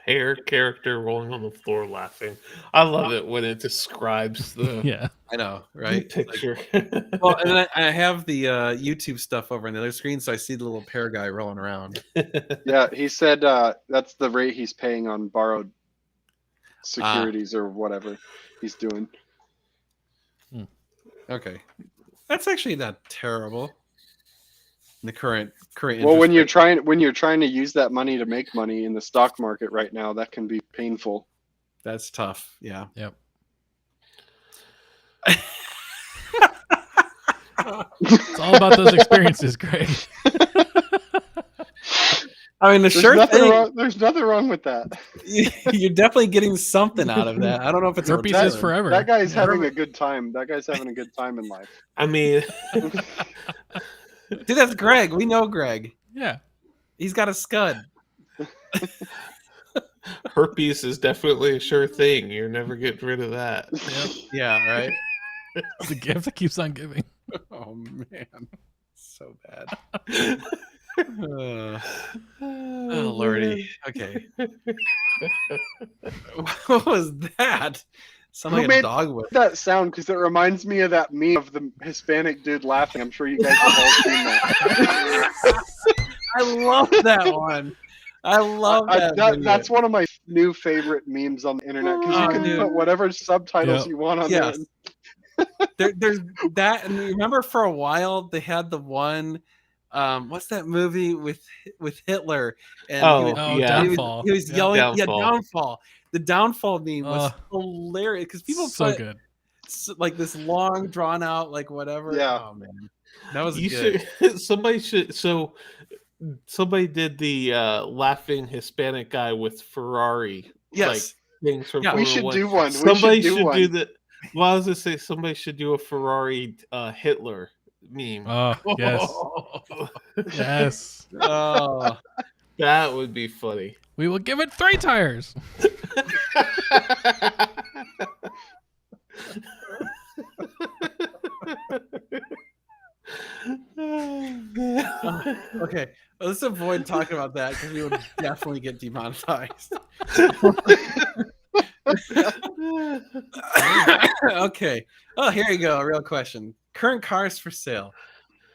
hair character rolling on the floor laughing. I love it when it describes the Yeah. I know, right? picture. Well, and then I have the YouTube stuff over on the other screen, so I see the little pear guy rolling around. Yeah, he said that's the rate he's paying on borrowed securities or whatever he's doing. Okay, that's actually not terrible. The current Well, interest when you're rate. trying to use that money to make money in the stock market right now, that can be painful. That's tough. Yeah. Yep. It's all about those experiences, Greg. I mean, the There's sure nothing thing. wrong. There's nothing wrong with that. You're definitely getting something out of that. I don't know if it's a Herpes return. is forever. That guy's having a good time. That guy's having a good time in life. I mean, Dude, that's Greg. We know Greg. Yeah. He's got a scud. herpes is definitely a sure thing. You're never getting rid of that. Yeah, right. It's a gift that keeps on giving. Oh man, so bad. Oh lordy. Okay. What was that? Sound Who like a made dog whip. that sound? Because it reminds me of that meme of the Hispanic dude laughing. I'm sure you guys have all seen that. I love that one. I love that. That's one of my new favorite memes on the internet because you Oh, can dude. put whatever subtitles Yep. you want on Yes. there. There's that, and remember for a while they had the one. What's that movie with Hitler? And Oh, he was, Oh, yeah. he was- Downfall. He was Yeah. yelling, Downfall. "Yeah, downfall!" The downfall meme was Oh. hilarious because people so put good. like this long, drawn out, like whatever. Yeah. Oh man, that was You good. should. Somebody should. So, somebody did the laughing Hispanic guy with Ferrari. Yes. Things from Yeah. We Formula should One. do one. Somebody we should do one. do the. Well, I was gonna say somebody should do a Ferrari Hitler meme. Oh, yes. Yes. Oh. That would be funny. We will give it 3 tires. Okay, well, let's avoid talking about that because we would definitely get demonetized. Okay. Oh, here you go. A real question. Current cars for sale.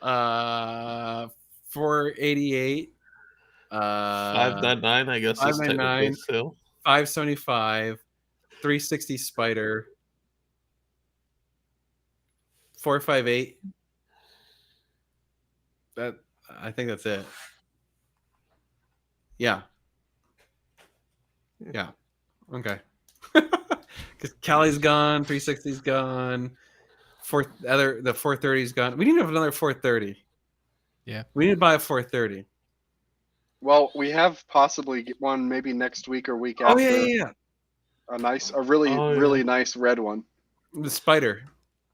488. 599, I guess. is technically 599. still. 575. 360 Spider, 458. That I think that's it. Yeah. Yeah. Okay. Because Cali's gone, 360's gone, the 430's gone. We need to have another 430. Yeah. We need to buy a 430. Well, we have possibly get one maybe next week or week Oh after. yeah. A really Oh, yeah. really nice red one The Spider.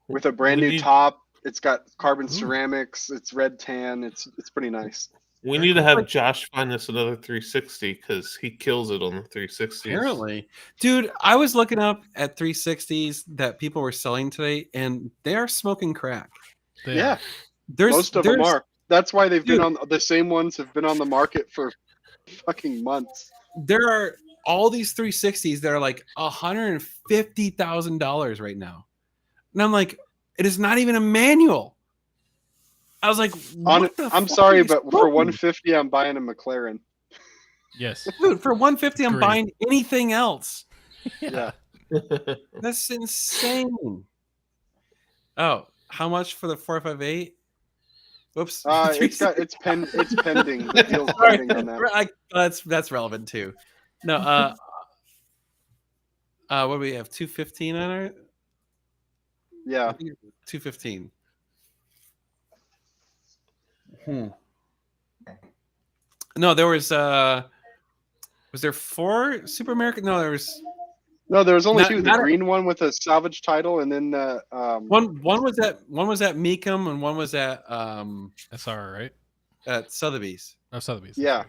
with a brand We new need- top. It's got carbon Ooh. ceramics. It's red tan. It's pretty nice. We need to have Josh find us another 360 because he kills it on the 360s. Apparently, dude, I was looking up at 360s that people were selling today, and they are smoking crack. They Yeah, are. most of them there's- are. That's why they've been Dude. on the same ones have been on the market for fucking months. There are all these 360s that are like $150,000 right now, and I'm like, it is not even a manual. I was like, what the I'm fuck sorry, are you but for smoking? 150, I'm buying a McLaren. Yes. Dude, for 150, I'm Agree. buying anything else. Yeah. That's insane. Oh, how much for the 458? Whoops. It's pending. The deal's Sorry, pending on that. that's relevant too. No, what do we have? 215 on it? I Yeah. think it's 215. No, there was there 4 Super American? No, there was No, there was only Not- two. The not a- green one with a salvage title, and then the one was at Meekum and one was at SR, right? Sotheby's. Oh, Sotheby's. Yeah.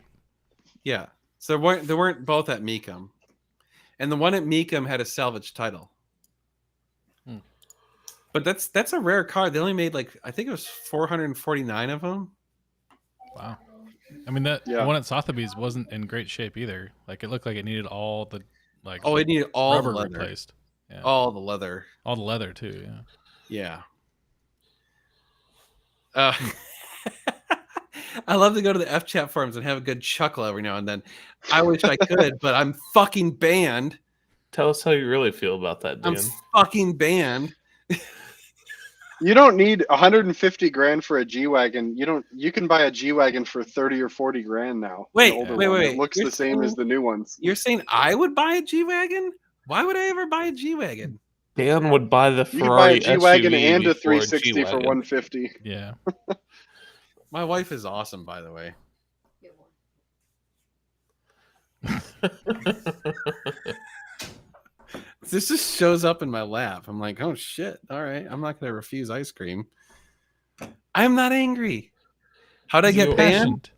Yeah. So there weren't both at Meekum. And the one at Meekum had a salvage title. Hmm. But that's a rare car. They only made I think it was 449 of them. Wow. I mean, that Yeah. one at Sotheby's wasn't in great shape either. Like, it looked like it needed all the Oh, it needed all rubber the leather. replaced. Yeah. All the leather. All the leather too. Yeah. Yeah. I love to go to the F chat forums and have a good chuckle every now and then. I wish I could, but I'm fucking banned. Tell us how you really feel about that, I'm Dan. fucking banned. You don't need 150 grand for a G-Wagon. You can buy a G-Wagon for 30 or 40 grand now. Wait, An older wait, one. wait. It looks You're the same as saying- the new ones. You're saying I would buy a G-Wagon? Why would I ever buy a G-Wagon? Dan would buy the You can buy a Ferrari G-Wagon SUV and a before 360 for G-Wagon. 150. Yeah. My wife is awesome, by the way. Good one. This just shows up in my lap. I'm like, oh shit. All right. I'm not going to refuse ice cream. I'm not angry. How did I get You're banned? Passionate.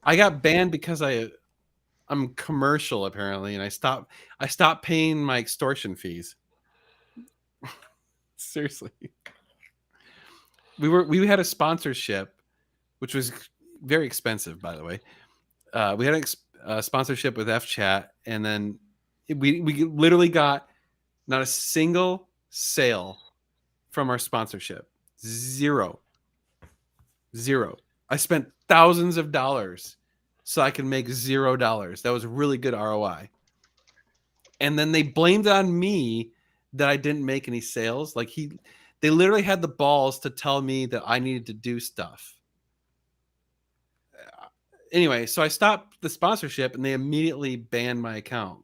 I got banned because I'm commercial apparently, and I stopped paying my extortion fees. Seriously. We had a sponsorship, which was very expensive, by the way. We had a sponsorship with FChat, and then we literally got not a single sale from our sponsorship. Zero. I spent thousands of dollars so I could make $0. That was a really good ROI. And then they blamed it on me that I didn't make any sales. They literally had the balls to tell me that I needed to do stuff. Anyway, so I stopped the sponsorship and they immediately banned my account.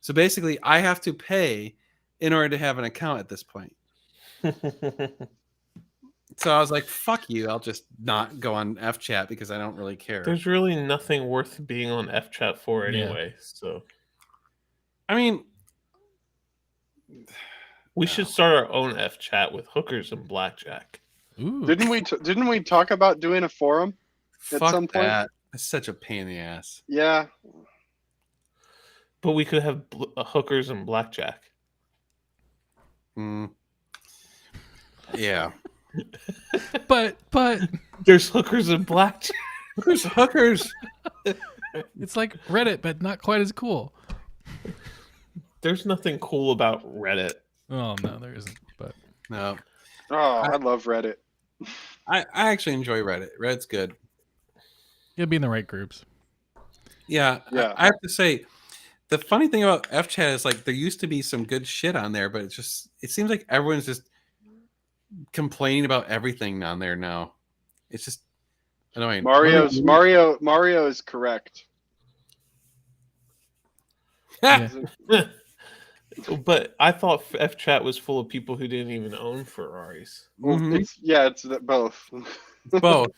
So basically, I have to pay in order to have an account at this point. So I was like, fuck you. I'll just not go on FChat because I don't really care. There's really nothing worth being on FChat for Yeah. anyway. So I mean, we should start our own FChat with hookers and blackjack. Ooh. Didn't we talk about doing a forum? At fuck some point? that. It's such a pain in the ass. Yeah. But we could have hookers and blackjack. Mm. Yeah. But There's hookers and blackjack. Hookers. it's like Reddit, but not quite as cool. There's nothing cool about Reddit. Oh no, there isn't. But No. Oh, I love Reddit. I actually enjoy Reddit. Reddit's good. you'll be in the right groups. Yeah. Yeah. I have to say, The funny thing about F chat is like there used to be some good shit on there, but it seems like everyone's just complaining about everything on there now. It's just annoying. Mario is correct. Yeah. But I thought F chat was full of people who didn't even own Ferraris. Well, Mhm. it's both. Both.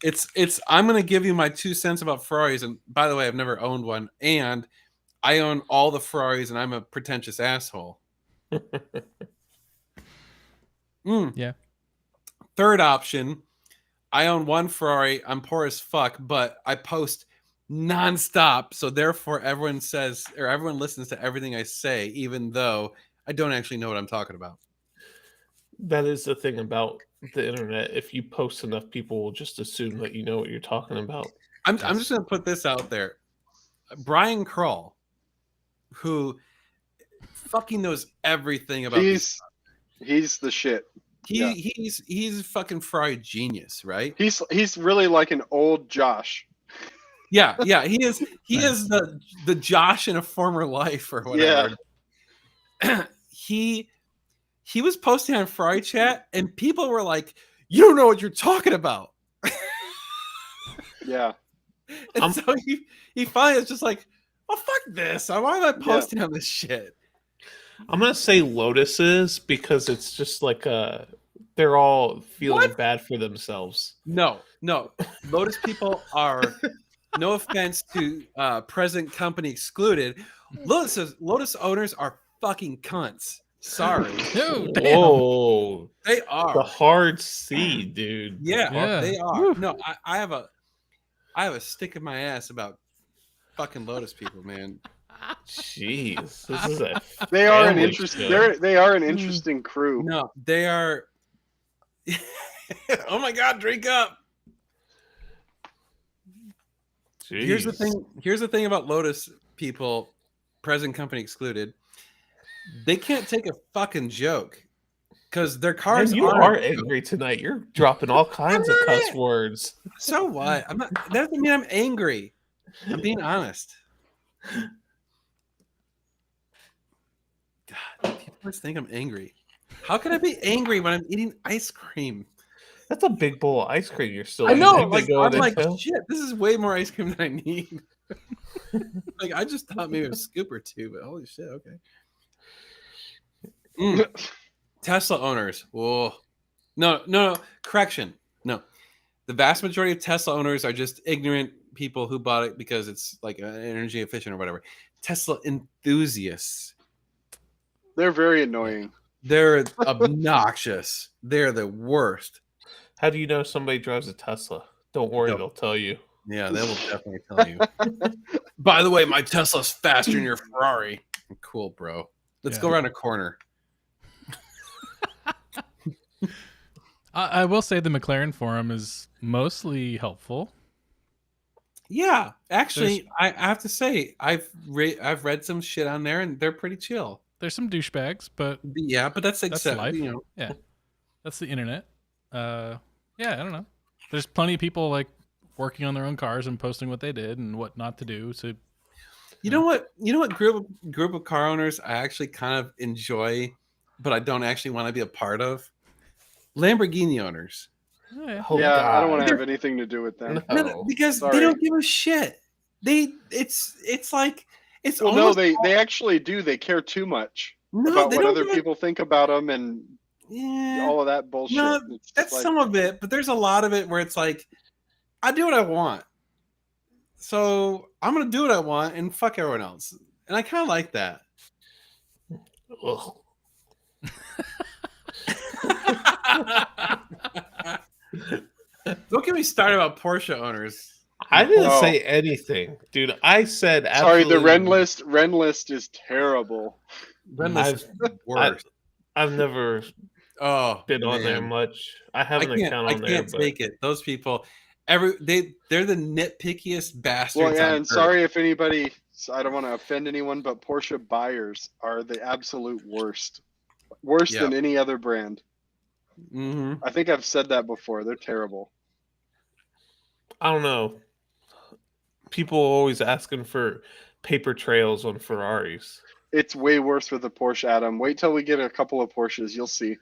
It's I'm gonna give you my 2 cents about Ferraris, and by the way, I've never owned one, and I own all the Ferraris, and I'm a pretentious asshole. Yeah. Third option, I own one Ferrari. I'm poor as fuck, but I post nonstop, so therefore everyone says or everyone listens to everything I say, even though I don't actually know what I'm talking about. That is the thing about the internet. If you post enough, people will just assume that you know what you're talking about. I'm just gonna put this out there. Brian Kroll, who fucking knows everything about these. He's the shit. Yeah. He's a fucking Ferrari genius, right? He's really like an old Josh. Yeah, he is the Josh in a former life or whatever. He was posting on Ferrari chat and people were like, "You don't know what you're talking about." Yeah. And so he finally is just like, "Oh fuck this! Why am I posting on this shit?" I'm gonna say Lotuses because it's just like they're all feeling bad for themselves. No. Lotus people are, no offense to present company excluded, Lotus owners are fucking cunts. Sorry. No, damn. Whoa, They the are. hard C, dude. Yeah. They are. Woo. No, I have a stick in my ass about fucking Lotus people, man. Jeez, this is a They are an family interesting. show. They are an interesting crew. No, they are. Oh my god, drink up. Here's the Jeez. thing. Here's the thing about Lotus people, present company excluded. They can't take a fucking joke because their cars Man, you aren't- are angry tonight. You're dropping all kinds of cuss words. So what? I'm not. That doesn't mean I'm angry. I'm being honest. God, people always think I'm angry. How can I be angry when I'm eating ice cream? That's a big bowl of ice cream you're still I know. eating. Like, Go I'm in like, and shit. This is way more ice cream than I need. Like, I just thought maybe a scoop or two, but holy shit. Okay. Tesla owners. Whoa. No. Correction. No. The vast majority of Tesla owners are just ignorant people who bought it because it's like energy efficient or whatever. Tesla enthusiasts. They're very annoying. They're obnoxious. They're the worst. How do you know somebody drives a Tesla? Don't worry, Yep. they'll tell you. Yeah, they will definitely tell you. By the way, my Tesla's faster than your Ferrari. Cool, bro. Let's go Yeah. around a corner. I will say the McLaren forum is mostly helpful. Yeah, actually, I have to say I've read some shit on there and they're pretty chill. There's some douchebags, but Yeah, but that's accept, life. you know. yeah, that's the internet. Yeah, I don't know. There's plenty of people like working on their own cars and posting what they did and what not to do. So You know what? Group of car owners I actually kind of enjoy, but I don't actually want to be a part of. Lamborghini owners. yeah. Oh, Yeah, I don't want God. to have anything to do with them. No. No, because Sorry. they don't give a shit. It's like it's Well, no, almost they actually do. They care too much no, about they what don't other give a- people think about them and Yeah, all of that bullshit. No, It's just that's like, some of it, but there's a lot of it where it's like I do what I want, so I'm gonna do what I want and fuck everyone else, and I kind of like that. Ugh. Don't get me started about Porsche owners. I didn't Oh. say anything, dude. I said sorry, the absolutely. Ren list is terrible. Renless is the worst. I've never Oh, been on there man. much. I have an account I on there, can't but take it. Those people, they're the nitpickiest bastards. Well, yeah, on and earth. sorry if anybody. I don't want to offend anyone, but Porsche buyers are the absolute worst. Worse Yeah. than any other brand. Mhm. I think I've said that before. They're terrible. I don't know. People are always asking for paper trails on Ferraris. It's way worse with the Porsche, Adam. Wait till we get a couple of Porsches. You'll see.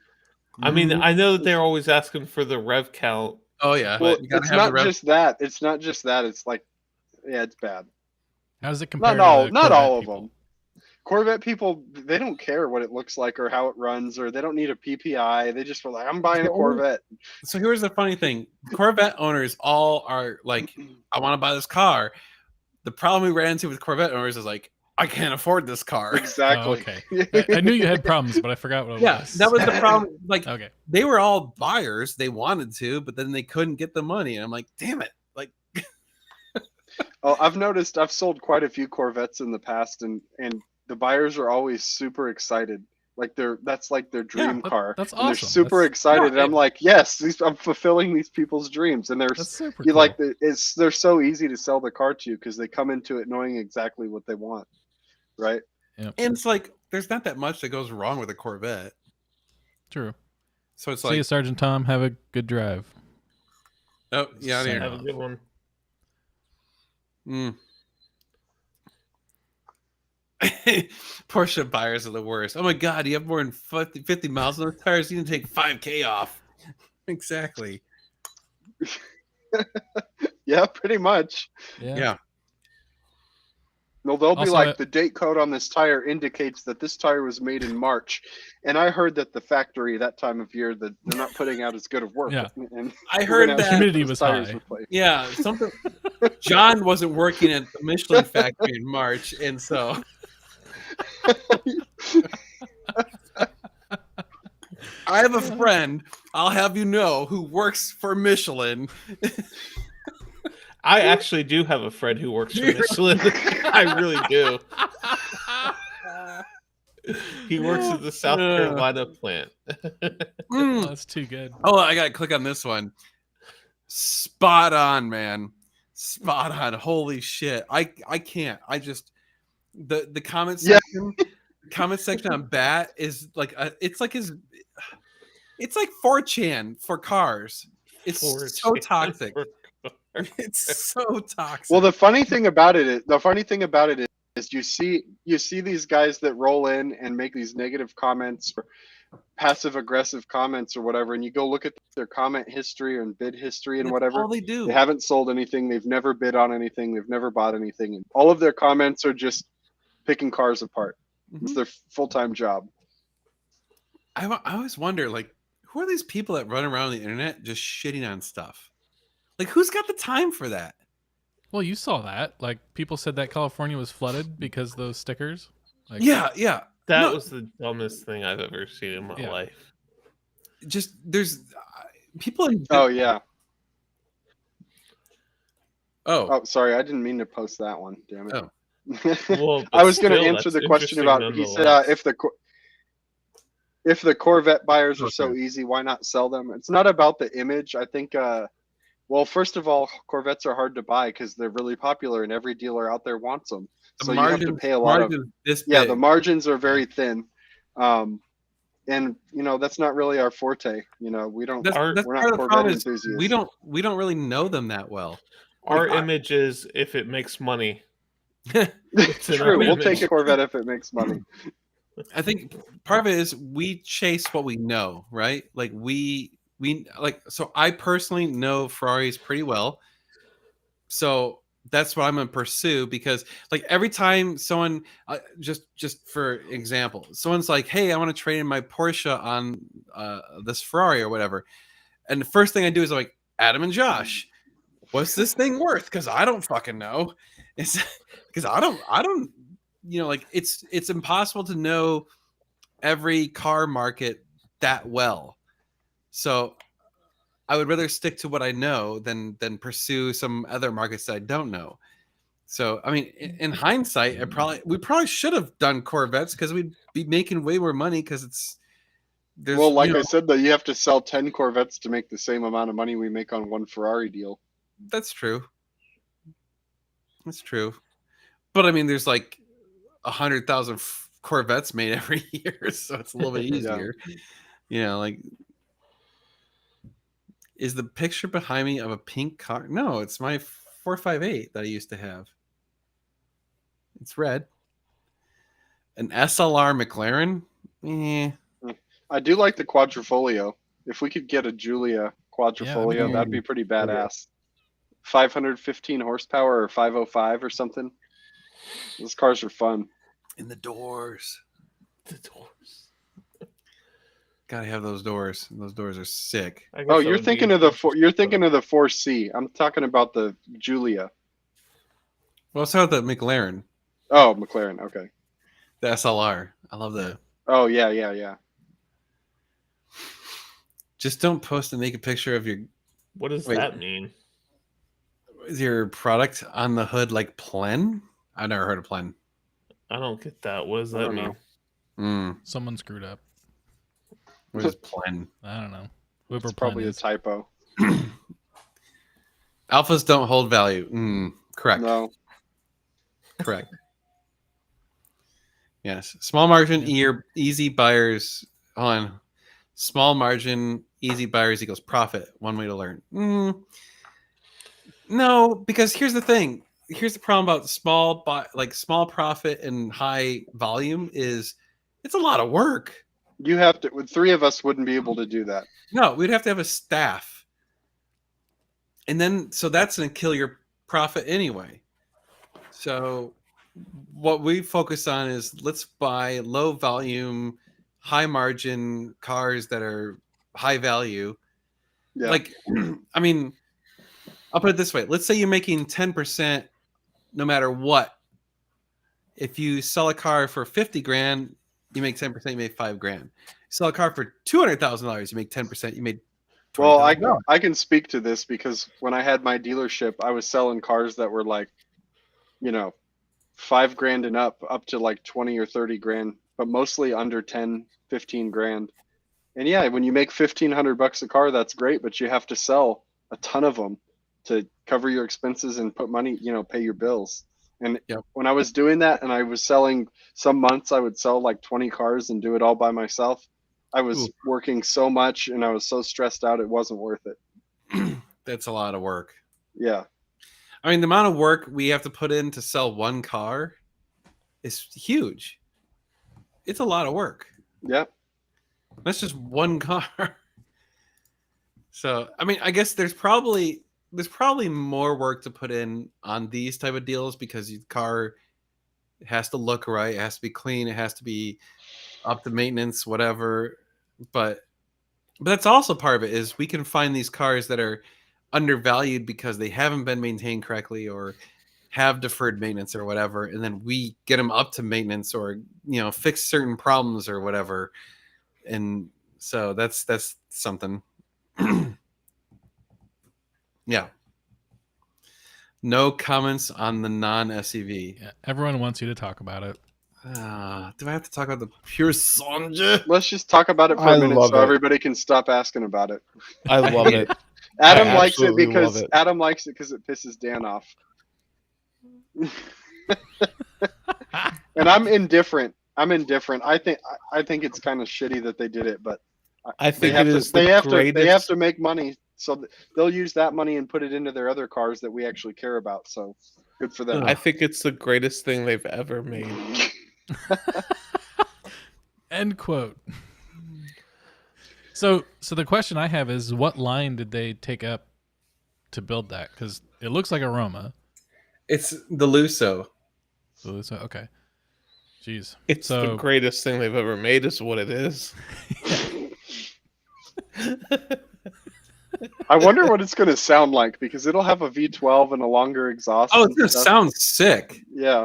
I mean, I know that they're always asking for the rev count. Oh yeah, Well, but you gotta it's have the not rev- just that. It's not just that. It's like, yeah, it's bad. How does it compare? Not all. to Not Corvette all of people? them. Corvette people, they don't care what it looks like or how it runs, or they don't need a PPI. They just were like, I'm buying a Corvette. So here's the funny thing: Corvette owners all are like, I want to buy this car. The problem we ran into with Corvette owners is like, I can't afford this car. Exactly. Oh, okay. I knew you had problems, but I forgot what it Yeah, was. that was the problem. Like, Okay. they were all buyers; they wanted to, but then they couldn't get the money. And I'm like, damn it! Like, Oh, I've noticed I've sold quite a few Corvettes in the past, and the buyers are always super excited. Like that's like their dream car. That's And they're awesome. super That's- excited, yeah, and I'm like, yes, I'm fulfilling these people's dreams, and That's super you cool. like they're so easy to sell the car to you because they come into it knowing exactly what they want, right? and it's like there's not that much that goes wrong with a Corvette. True. So it's See you, like, Sergeant Tom. Have a good drive. oh yeah, Sign here. Have a good one. Mm. Porsche buyers are the worst. Oh my god, you have more than 50 miles on those tires. You can take 5K off. Exactly. Yeah, pretty much. Yeah. No, they'll be Also, like, the date code on this tire indicates that this tire was made in March, and I heard that the factory that time of year that they're not putting out as good of work. Yeah. And I we're heard gonna have that. Humidity those was tires high. replaced. Yeah, something. John wasn't working at the Michelin factory in March, and so I have a friend. I'll have you know who works for Michelin. I actually do have a friend who works for Michelin. I really do. He works at the South Carolina plant. Mm. That's too good. Oh, I gotta click on this one. Spot on, man. Spot on. Holy shit. I can't. I just the comment Yeah. section. Comment section on Bat is like it's like 4chan for cars. It's so 4chan toxic. for It's so toxic. Well, the funny thing about it is you see these guys that roll in and make these negative comments or passive aggressive comments or whatever, and you go look at their comment history and bid history and That's whatever. all they do. They haven't sold anything. They've never bid on anything. They've never bought anything. And all of their comments are just picking cars apart. It's Mhm. their full-time job. I always wonder, like, who are these people that run around the internet just shitting on stuff? Like, who's got the time for that? Well, you saw that. Like, people said that California was flooded because of those stickers. Like, Yeah. That No. was the dumbest thing I've ever seen in my Yeah. life. Just there's people in. Oh yeah. Oh, Oh, sorry, I didn't mean to post that one. Damn it. Oh. Well, I but was going to still, answer that's the question interesting about. He said nonetheless. if the Corvette buyers are so Okay. easy, why not sell them? It's not about the image. I think. Well, first of all, Corvettes are hard to buy because they're really popular, and every dealer out there wants them. the So you have to margin, pay a lot of. margin this Yeah, big. the margins are very thin, and that's not really our forte. We don't. That's, Our- that's we're not part of the Corvette problem is enthusiasts. we don't really know them that well. Our Like, image is if it makes money. It's an True, we'll image. take a Corvette if it makes money. I think part of it is we chase what we know, right? Like we like, so I personally know Ferraris pretty well. So that's what I'm gonna pursue, because like every time someone just for example, someone's like, hey, I want to trade in my Porsche on this Ferrari or whatever. And the first thing I do is I'm like, Adam and Josh, what's this thing worth? Because I don't fucking know. It's because I don't like it's impossible to know every car market that well. So I would rather stick to what I know than pursue some other markets that I don't know. So I mean, in hindsight, we probably should have done Corvettes because we'd be making way more money because there's Well, like I said, though, you have to sell 10 Corvettes to make the same amount of money we make on one Ferrari deal. That's true. That's true. But I mean, there's like 100,000 Corvettes made every year, so it's a little bit Yeah. easier. Like, is the picture behind me of a pink car? No, it's my 458 that I used to have. It's red. An SLR McLaren. I do like the Quadrifoglio. If we could get a Giulia Quadrifoglio, cool. that'd be pretty badass. 515 horsepower or 505 or something. Those cars are fun. In the doors. The doors. Gotta have those doors. Those doors are sick. I guess Oh, that you're would be thinking of the interesting. you're thinking of the 4C. I'm talking about the Giulia. Well, let's start with the McLaren. Oh, McLaren. Okay. The SLR. I love the. Oh yeah. Just don't post a naked picture of What does Wait. that mean? your product on the hood like Plen. I've never heard of Plen. I don't get that. What does I that don't mean? know. Someone screwed up. What is Plen? I don't know. Whoever It's probably Plen a is. typo. Alphas don't hold value. Correct. No. Correct. Yes. Small margin, easy buyers. Hold on. Small margin, easy buyers equals profit. One way to learn. No, because here's the thing. Here's the problem about small profit and high volume is it's a lot of work. You have to. Three of us wouldn't be able to do that. No, we'd have to have a staff. And then, so that's going to kill your profit anyway. So, what we focus on is let's buy low volume, high margin cars that are high value. Yeah. Like, I mean, I'll put it this way. Let's say you're making 10% no matter what. If you sell a car for 50 grand, you make 10%, you make $5,000. Sell a car for $200,000, you make 10%, you made Well, $20,000. I can speak to this because when I had my dealership, I was selling cars that were like, $5,000 and up to like 20 or 30 grand, but mostly under 10, 15 grand. And yeah, when you make $1,500 a car, that's great, but you have to sell a ton of them to cover your expenses and put money, pay your bills. And Yep. when I was doing that and I was selling, some months I would sell like 20 cars and do it all by myself. I was Ooh. working so much and I was so stressed out, it wasn't worth it. That's a lot of work. Yeah. I mean, the amount of work we have to put in to sell one car is huge. It's a lot of work. Yep. That's just one car. So, I mean, I guess there's probably more work to put in on these type of deals because your car has to look right, it has to be clean, it has to be up to maintenance, whatever. But that's also part of it is we can find these cars that are undervalued because they haven't been maintained correctly or have deferred maintenance or whatever, and then we get them up to maintenance or fix certain problems or whatever. And so that's something. Yeah. No comments on the non-SUV. Yeah, everyone wants you to talk about it. Do I have to talk about the pure Sonja? Let's just talk about it for I a minute love so it. everybody can stop asking about it. I love it. Adam I likes it absolutely because love it. Adam likes it because it pisses Dan off. And I'm indifferent. I think it's kind of shitty that they did it, but I they think have it to is they the have greatest. to they have to make money, so they'll use that money and put it into their other cars that we actually care about. So good for them. I think it's the greatest thing they've ever made. End quote. So the question I have is, what line did they take up to build that? Because it looks like a Roma. It's the Lusso. So okay. Jeez. It's the So greatest thing they've ever made, is what it is. I wonder what it's going to sound like because it'll have a V12 and a longer exhaust. Oh, and it's gonna stuff. sound sick. Yeah.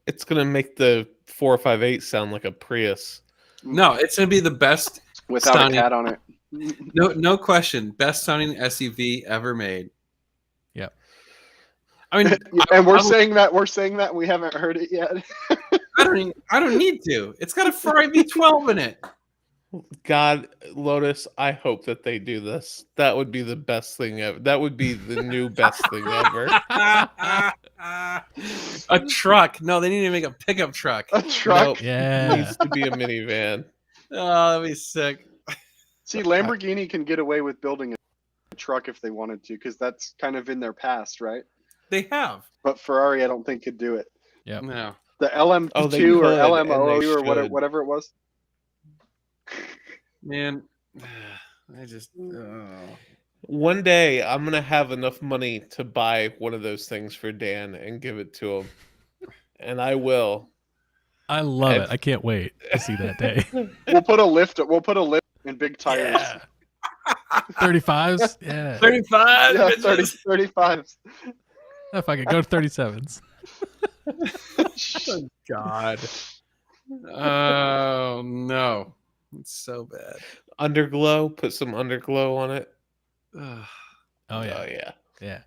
It's gonna make the 458 sound like a Prius. No, it's gonna be the best. Without Sounding- a cat on it. No question. Best sounding SUV ever made. Yep. I mean, And we're I- saying that and we haven't heard it yet. I don't need to. It's got a Ferrari V12 in it. God, Lotus, I hope that they do this. That would be the best thing ever. That would be the new best thing ever. A truck. No, they need to make a pickup truck. A truck. Nope. It yeah. needs to be a minivan. Oh, that'd be sick. See, Lamborghini can get away with building a truck if they wanted to because that's kind of in their past, right? They have. But Ferrari, I don't think could do it. Yep. No. The LM2 Oh, they or could, and they LMOU or should. whatever it was. Man, I just One day I'm gonna have enough money to buy one of those things for Dan and give it to him, and I will. I love And- it. I can't wait to see that day. We'll put a lift in big tires. Yeah. 35s? Yeah. 35. Yeah, bitches. 35s. If I could go to 37s. Oh, God. Oh no, it's so bad. Underglow. Put some underglow on it. Ugh. Oh, yeah. Oh yeah. Yeah.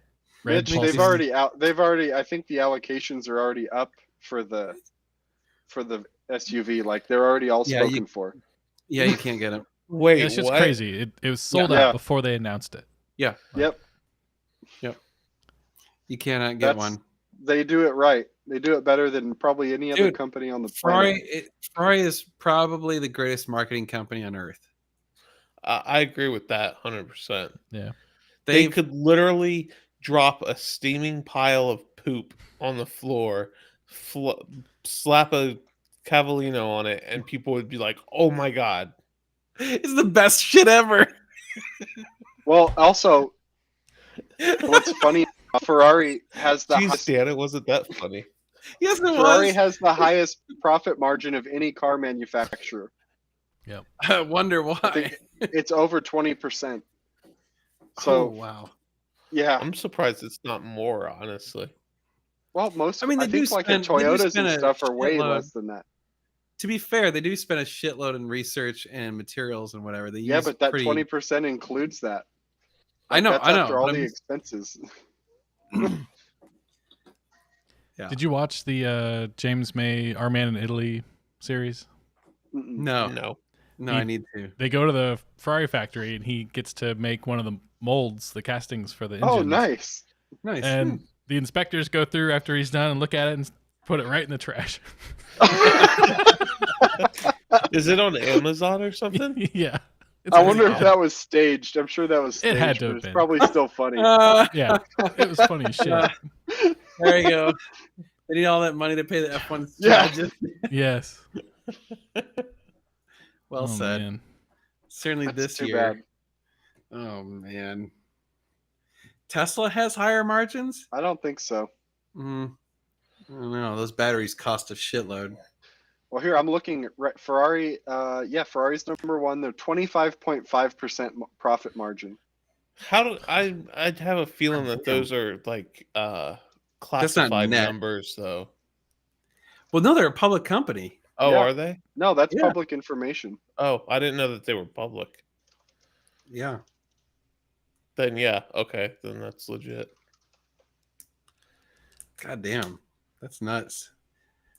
Mitch, pulses. they've already I think the allocations are already up for the SUV. Like they're already all Yeah, spoken for. Yeah, you can't get them. Wait, Yeah, it's just what? crazy. It was sold Yeah. out before they announced it. Yeah, Yep. you cannot get That's- one. They do it right. They do it better than probably any other Dude, company on the planet. Ferrari is probably the greatest marketing company on earth. I agree with that 100%. Yeah. They They could literally drop a steaming pile of poop on the floor, slap a Cavallino on it, and people would be like, "Oh my god!" it's the best shit ever. Well, also, what's funny, Ferrari has the Jeez, Dan, it wasn't that funny. Yes, it Ferrari was. has the highest profit margin of any car manufacturer. I wonder why. think- It's over 20%. Oh So wow. yeah, I'm surprised it's not more, honestly. well, most I mean, I they do think like spend- the they do Toyotas spend and a stuff are way shitload. less than that. To be fair, they do spend a shitload in research and materials and whatever. They Yeah, use but that pretty- 20% includes that. I know, That's I know. after all but the I'm- expenses. Yeah. Did you watch the James May Our Man in Italy series? Mm-mm. No, No. I need to. They go to the Ferrari factory and he gets to make one of the molds, the castings for the engines. Oh, nice. Nice. And the inspectors go through after he's done and look at it and put it right in the trash. Is it on Amazon or something? Yeah. It's I really wonder if good. that was staged. I'm sure that was It staged, had to but have it's been. probably still funny. Yeah. It was funny as shit. There you go. They need all that money to pay the F1 Yeah. charges. Yes. Well Oh, said. man. Certainly That's this too year. bad. Oh man. Tesla has higher margins? I don't think so. I don't know. Those batteries cost a shitload. Well, here I'm looking at Ferrari. Ferrari's number one. They're 25.5% profit margin. How do I'd have a feeling that those are like classified net. numbers though. Well, no, they're a public company. Oh, Yeah. are they? No, that's Yeah. public information. Oh, I didn't know that they were public. Yeah. Then yeah, okay, then that's legit. God damn. That's nuts.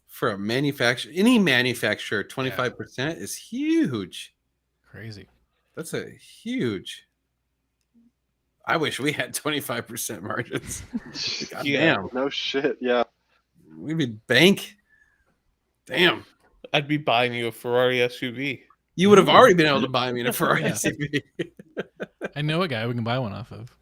For a manufacturer, any manufacturer, 25% is huge. Crazy. That's a huge. I wish we had 25% margins. God Yeah. damn. No shit. Yeah. We'd be bank. Damn. I'd be buying you a Ferrari SUV. You would have already been able to buy me a Ferrari Yeah. SUV. I know a guy we can buy one off of.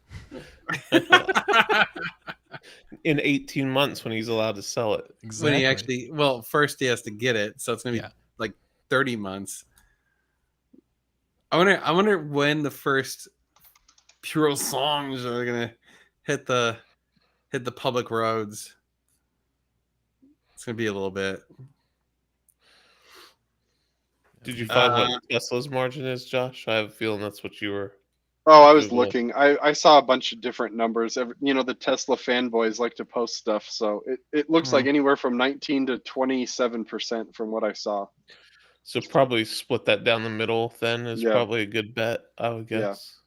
In 18 months when he's allowed to sell it. Exactly. When he actually, well, first he has to get it, so it's gonna be Yeah. like 30 months. I wonder when the first pure songs are gonna hit the public roads. It's gonna be a little bit. Did you find Uh, what Tesla's margin is, Josh? I have a feeling that's what you were. Oh, I was Google. looking. I saw a bunch of different numbers. The Tesla fanboys like to post stuff, so it looks like anywhere from 19 to 27% from what I saw. So probably split that down the middle then is Yeah. probably a good bet, I would Yeah. guess.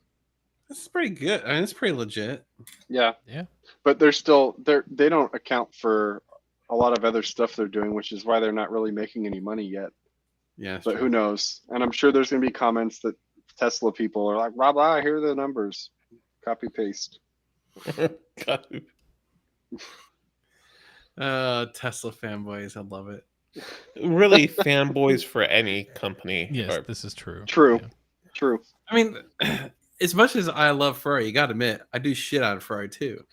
This is pretty good. I mean, it's pretty legit. Yeah. Yeah. But they don't account for a lot of other stuff they're doing, which is why they're not really making any money yet. Yeah, it's But true. who knows? And I'm sure there's going to be comments that Tesla people are like, blah, blah, here are the numbers. Copy paste. God. Tesla fanboys, I love it. Really, fanboys for any company. Yes, are- this is true. True. Yeah. True. I mean, as much as I love Ferrari, you got to admit, I do shit on Ferrari too.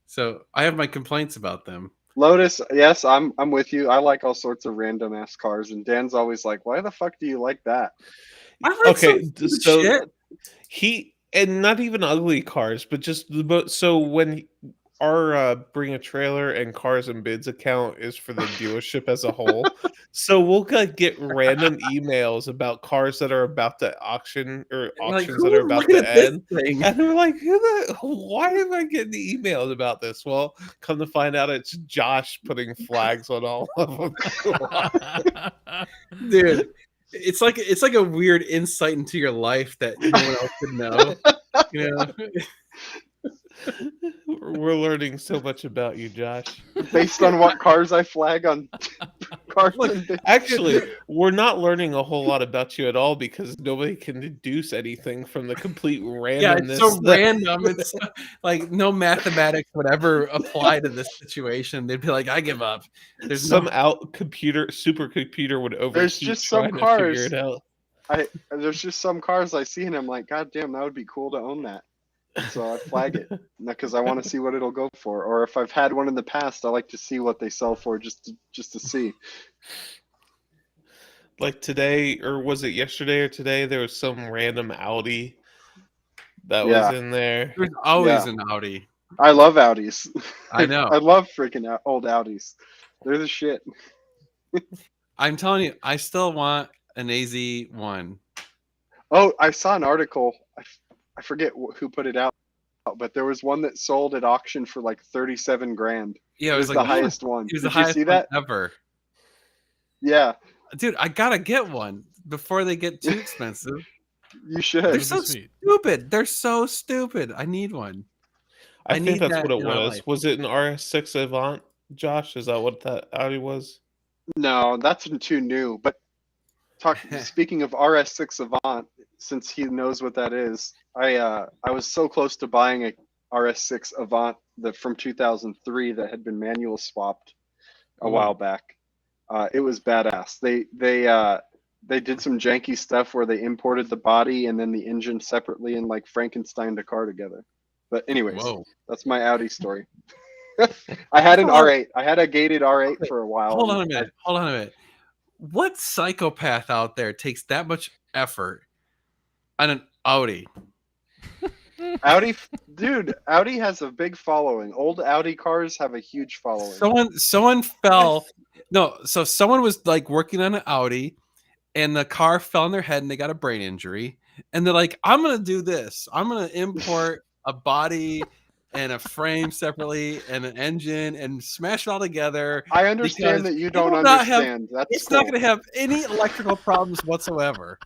So I have my complaints about them. Lotus, yes, I'm with you. I like all sorts of random ass cars, and Dan's always like, "Why the fuck do you like that?" I like Okay, some stupid so shit. he and not even ugly cars, but just so when our bring a trailer and cars and bids account is for the dealership as a whole, so we'll like, get random emails about cars that are about to auction or Like, auctions that are who's about looking to at this end. thing? And we're like, why am I getting the emails about this? Well, come to find out it's Josh putting flags on all of them. Dude, it's like a weird insight into your life that no one else could know. You know? We're learning so much about you, Josh. Based on what cars I flag on cars and bids. Actually, we're not learning a whole lot about you at all because nobody can deduce anything from the complete randomness. Yeah, it's so that- random. It's like no mathematics would ever apply to this situation. They'd be like, "I give up." There's Some no. supercomputer would overheat There's just some trying to figure cars. it out. There's just some cars I see and I'm like, God damn, that would be cool to own that. So I flag it because I want to see what it'll go for. Or if I've had one in the past, I like to see what they sell for just to see. Like today, or was it yesterday or today? There was some random Audi that Yeah. was in there. There's always Yeah. an Audi. I love Audis. I know. I love freaking old Audis. They're the shit. I'm telling you, I still want an AZ1. Oh, I saw an article. I forget who put it out, but there was one that sold at auction for like 37 grand. Yeah, It it was was the like highest one. It was Did the you highest see one that? ever. Yeah, Dude, I gotta get one before they get too expensive. you should. They're That'd so be sweet. stupid. They're so stupid. I need one. I I think need that's that what it in my was. life. Was it an RS6 Avant, Josh? Is that what that Audi was? No, that's too new. But speaking of RS6 Avant, since he knows what that is, I was so close to buying a RS6 Avant from 2003 that had been manual swapped a while back. It was badass. They did some janky stuff where they imported the body and then the engine separately and like Frankensteined a car together. But anyways, Whoa. that's my Audi story. I had an Hold on. R8. I had a gated R8 for a while. Hold on a and minute. Hold on a minute. What psychopath out there takes that much effort on an Audi? Audi, dude, Audi has a big following. Old Audi cars have a huge following. Someone fell. No, so someone was like working on an Audi, and the car fell on their head, and they got a brain injury. And they're like, "I'm gonna do this. I'm gonna import a body and a frame separately, and an engine, and smash it all together. I understand because that you it don't will not have- understand. That's It's cool. not gonna have any electrical problems whatsoever."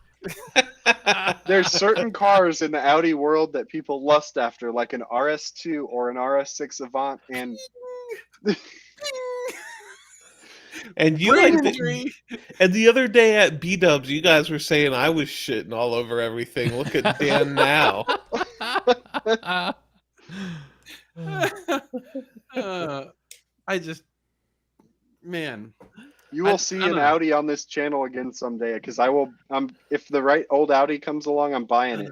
There's certain cars in the Audi world that people lust after, like an RS2 or an RS6 Avant, and And you Brain like injury. and the other day at B Dubs, you guys were saying I was shitting all over everything. Look at Dan now. I just, man, you will I see don't an know. Audi on this channel again someday. Because I will. If the right old Audi comes along, I'm buying it.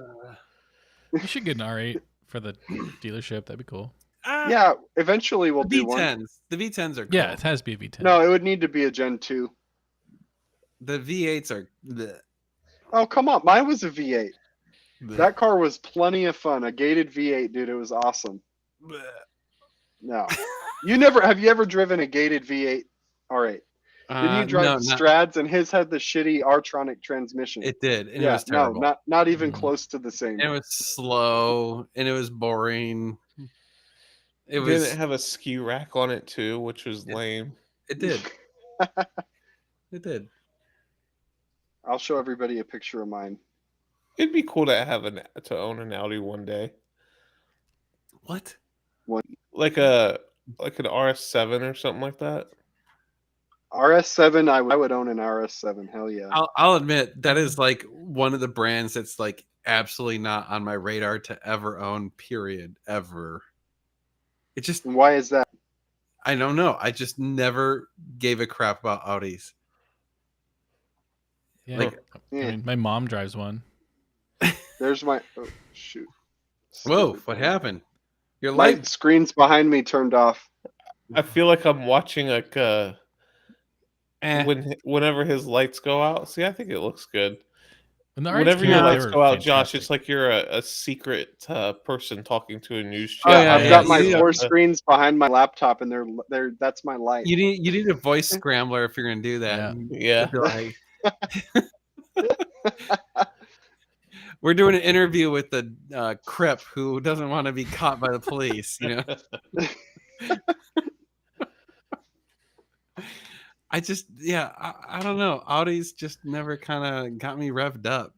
You should get an R8 for the dealership. That'd be cool. Yeah, eventually we'll the do one. V10s. The V10s are cool. Yeah, it has to be a V10. No, it would need to be a Gen 2. The V8s are. Bleh, Oh come on, mine was a V8. bleh, That car was plenty of fun. A gated V8, dude. It was awesome. bleh. No, have you ever driven a gated V8? All right. Didn't you drive No, the not- Strads and his had the shitty Artronic transmission? It did, and it yeah, was terrible. no, not even Mhm. close to the same. And it was slow, and it was boring. It Did was. it have a ski rack on it too, which was lame. It did. It did. I'll show everybody a picture of mine. It'd be cool to own an Audi one day, What? like an RS7 or something like that. RS7, I would own an RS7. Hell yeah. I'll admit that is like one of the brands that's like absolutely not on my radar to ever own. Period. Ever. It just. And why is that? I don't know. I just never gave a crap about Audis. Yeah. Like- I Yeah. mean, my mom drives one. There's my. Oh, shoot. Whoa! Stupid What thing. happened? Your My light. screen's behind me turned off. I feel like I'm watching like Eh. whenever his lights go out. See, I think it looks good. When the arts Whenever came your out, they lights were go out, Josh, fantastic. it's like you're a secret person talking to a news Oh, channel. yeah, I've yeah, got my you- 4 screens behind my laptop, and they're that's my light. You need a voice scrambler if you're gonna do that. Yeah. Yeah. Be like- We're doing an interview with the Crip who doesn't want to be caught by the police. You know, I don't know. Audi's just never kind of got me revved up.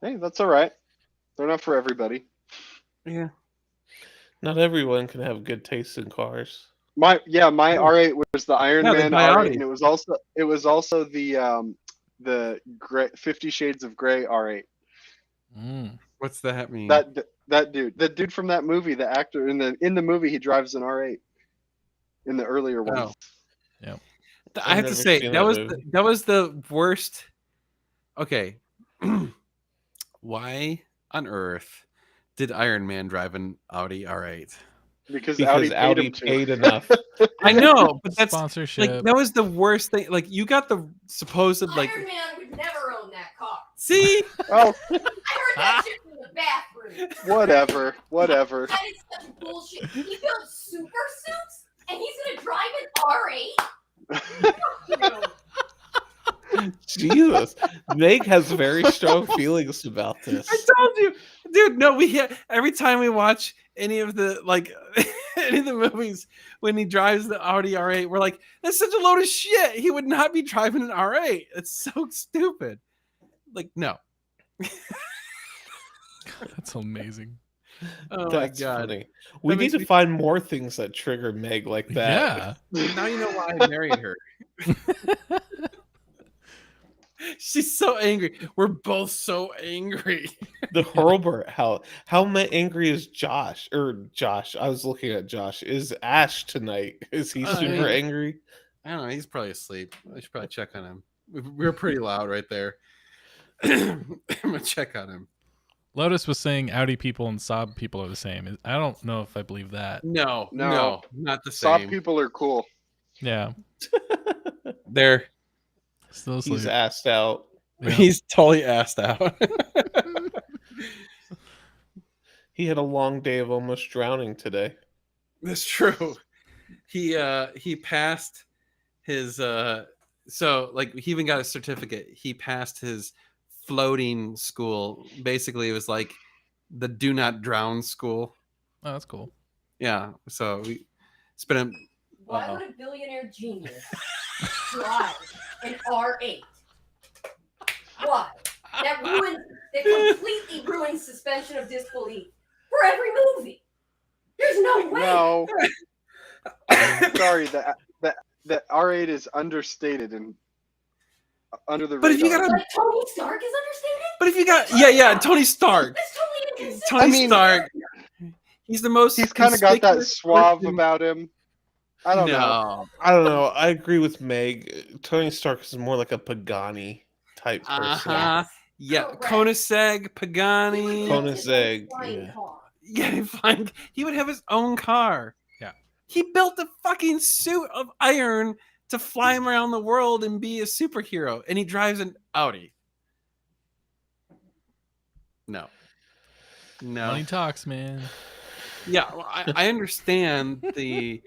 Hey, that's all right. They're not for everybody. Yeah, Not everyone can have good taste in cars. My R8 was the Iron Yeah, they Man buy R8, Audi. and it was also the 50 Shades of Grey R8. Mm. what's that mean? The dude from that movie, the actor in the movie, he drives an R8 in the earlier one. Oh. I I've have to never say seen that that was movie. that was the worst. Okay, why on earth did Iron Man drive an Audi R8? Because Because Audi Audi paid him paid to. enough. I know, but that's Sponsorship. like that was the worst thing. Like you got the supposed like Iron Man would never own that car. see. Oh, I heard that shit from the bathroom. whatever. That is such bullshit. He builds super suits, and he's gonna drive an R8. Fuck you. Jesus. Meg has very strong feelings about this. I told you, dude. No, every time we watch any of the any of the movies when he drives the Audi R8, we're like, that's such a load of shit. He would not be driving an R8. It's so stupid. Like, no. That's amazing. Oh That's my god. funny. We That need makes to me- find more things that trigger Meg like that. Yeah. Now you know why I married her. She's so angry. We're both so angry. The Hurlburt, how angry is Josh? Or Josh, I was looking at Josh. Is Ash tonight? Is he super yeah. angry? I don't know. He's probably asleep. I should probably check on him. We were pretty loud right there. I'm gonna check on him. Lotus was saying Audi people and Saab people are the same. I don't know if I believe that. No, No. not the Saab same. people are cool. Yeah. They're Still He's asleep. asked out. Yeah. he's totally assed out. He had a long day of almost drowning today. That's true. He passed his so like he even got a certificate. He passed his floating school. Basically, it was like the do not drown school. Oh, that's cool. Yeah. So we spent Why Uh-oh. would a billionaire genius drive an R8? Why? That completely ruins suspension of disbelief for every movie. There's no way. No. Sorry, the R8 is understated and under the But if you radar. got a Like Tony Stark is understated? but if you got Tony Stark. That's totally inconsistent. Tony I mean- Stark. He's the most He's kind of got that conspicuous suave person- about him. I don't know. No. I don't know. I agree with Meg. Tony Stark is more like a Pagani type person. Uh-huh. Yeah, Correct. Koenigsegg, Pagani. Koenigsegg, Flying yeah. car. Yeah, fine. He would have his own car. Yeah. He built a fucking suit of iron to fly him around the world and be a superhero, and he drives an Audi. No. Money talks, man. Yeah, well, I understand the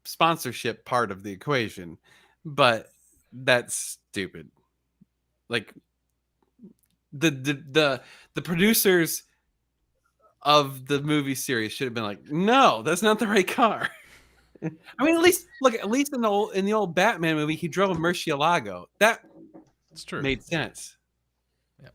sponsorship part of the equation, but that's stupid. Like the producers of the movie series should have been like, no, that's not the right car. I mean, at least in the old Batman movie, he drove a Murcielago. That It's true. made sense. Yeah.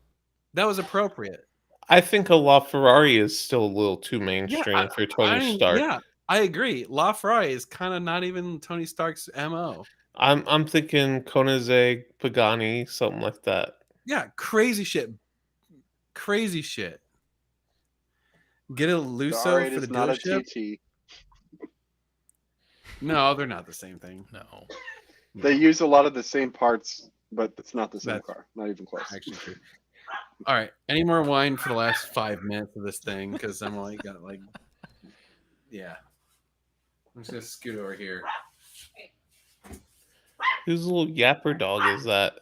That was appropriate. I think a LaFerrari is still a little too mainstream Yeah, for Tony Stark. Yeah, I agree. LaFerrari is kind of not even Tony Stark's MO. I'm thinking Koenigsegg, Pagani, something like that. Yeah, crazy shit. Crazy shit. Get a The Lusso R8 for the is not a dealership? TT. No, they're not the same thing. No. They use a lot of the same parts, but it's not the same That's car. Not even close. Actually true. All right. Any more wine for the last 5 minutes of this thing? Because I'm like, got like, yeah. I'm just gonna scoot over here. Whose little yapper dog is that?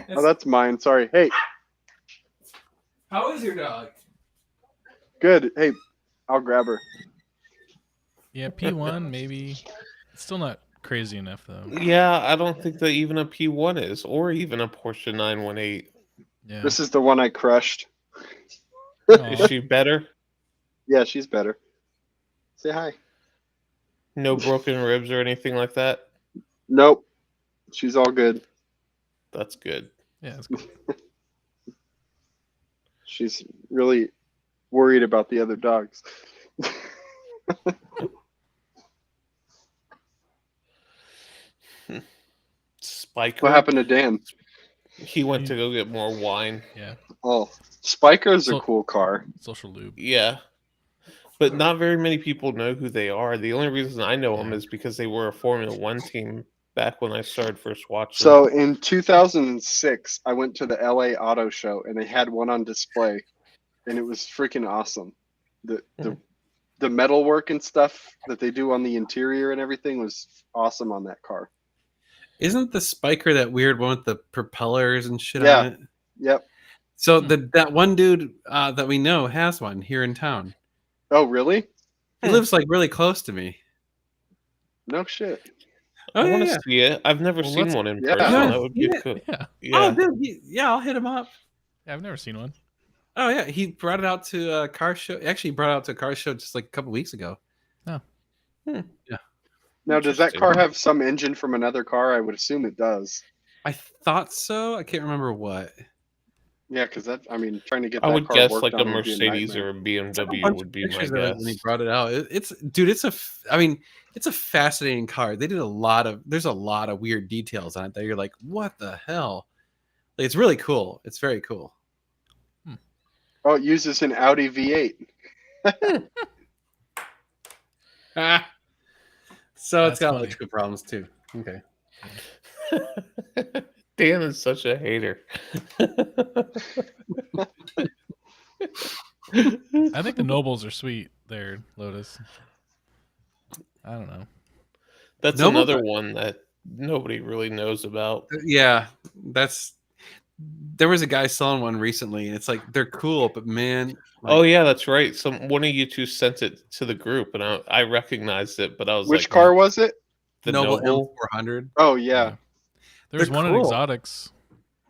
Oh, that's mine. Sorry. Hey, How is your dog? good. Hey, I'll grab her. Yeah, P1 maybe. It's still not crazy enough though. Yeah, I don't think that even a P1 is, or even a Porsche 918. Yeah. This is the one I crushed. Aw. Is she better? Yeah, she's better. Say hi. No broken ribs or anything like that? Nope. She's all good. That's good. Yeah, it's good. She's really worried about the other dogs. Spiker. What happened to Dan? He went to go get more wine. Yeah. Oh, Spiker's a So- cool car. Social lube. Yeah. But not very many people know who they are. The only reason I know them is because they were a Formula One team back when I started first watching. So in 2006, I went to the LA Auto Show and they had one on display, and it was freaking awesome. The metal work and stuff that they do on the interior and everything was awesome on that car. Isn't the Spiker that weird one with the propellers and shit Yeah. on it? Yep. So that one dude that we know has one here in town. Oh, really? He lives like really close to me. No shit. Oh, I want to yeah. see it. I've never Well, seen let's- one in Yeah. person. Yeah, That would be yeah. cool. Yeah. Yeah. Oh, dude, yeah, I'll hit him up. Yeah, I've never seen one. Oh yeah, he brought it out to a car show. Actually, he brought it out to a car show just like a couple weeks ago. Now, does that car have some engine from another car? I would assume it does. I thought so. I can't remember what. Yeah, because trying to get I that would car guess worked like a on would be Mercedes nightmare. or a BMW Bunch would of be my pictures of it guess. when he brought it out. It's dude. It's it's a fascinating car. They did there's a lot of weird details on it that you're like, what the hell? Like, it's really cool. It's very cool. Oh, it uses an Audi V8. Ah. So That's it's got funny. electrical problems too. Okay. Dan is such a hater. I think the Nobles are sweet there, Lotus. I don't know. That's Noble- another one that nobody really knows about. Yeah, there was a guy selling one recently, and it's like they're cool, but man, like, Oh yeah, that's right. One of you two sent it to the group, and I recognized it, but I was Which like, car was it? The Noble Noble. M400. Oh, yeah. There's They're one cool. at Exotics,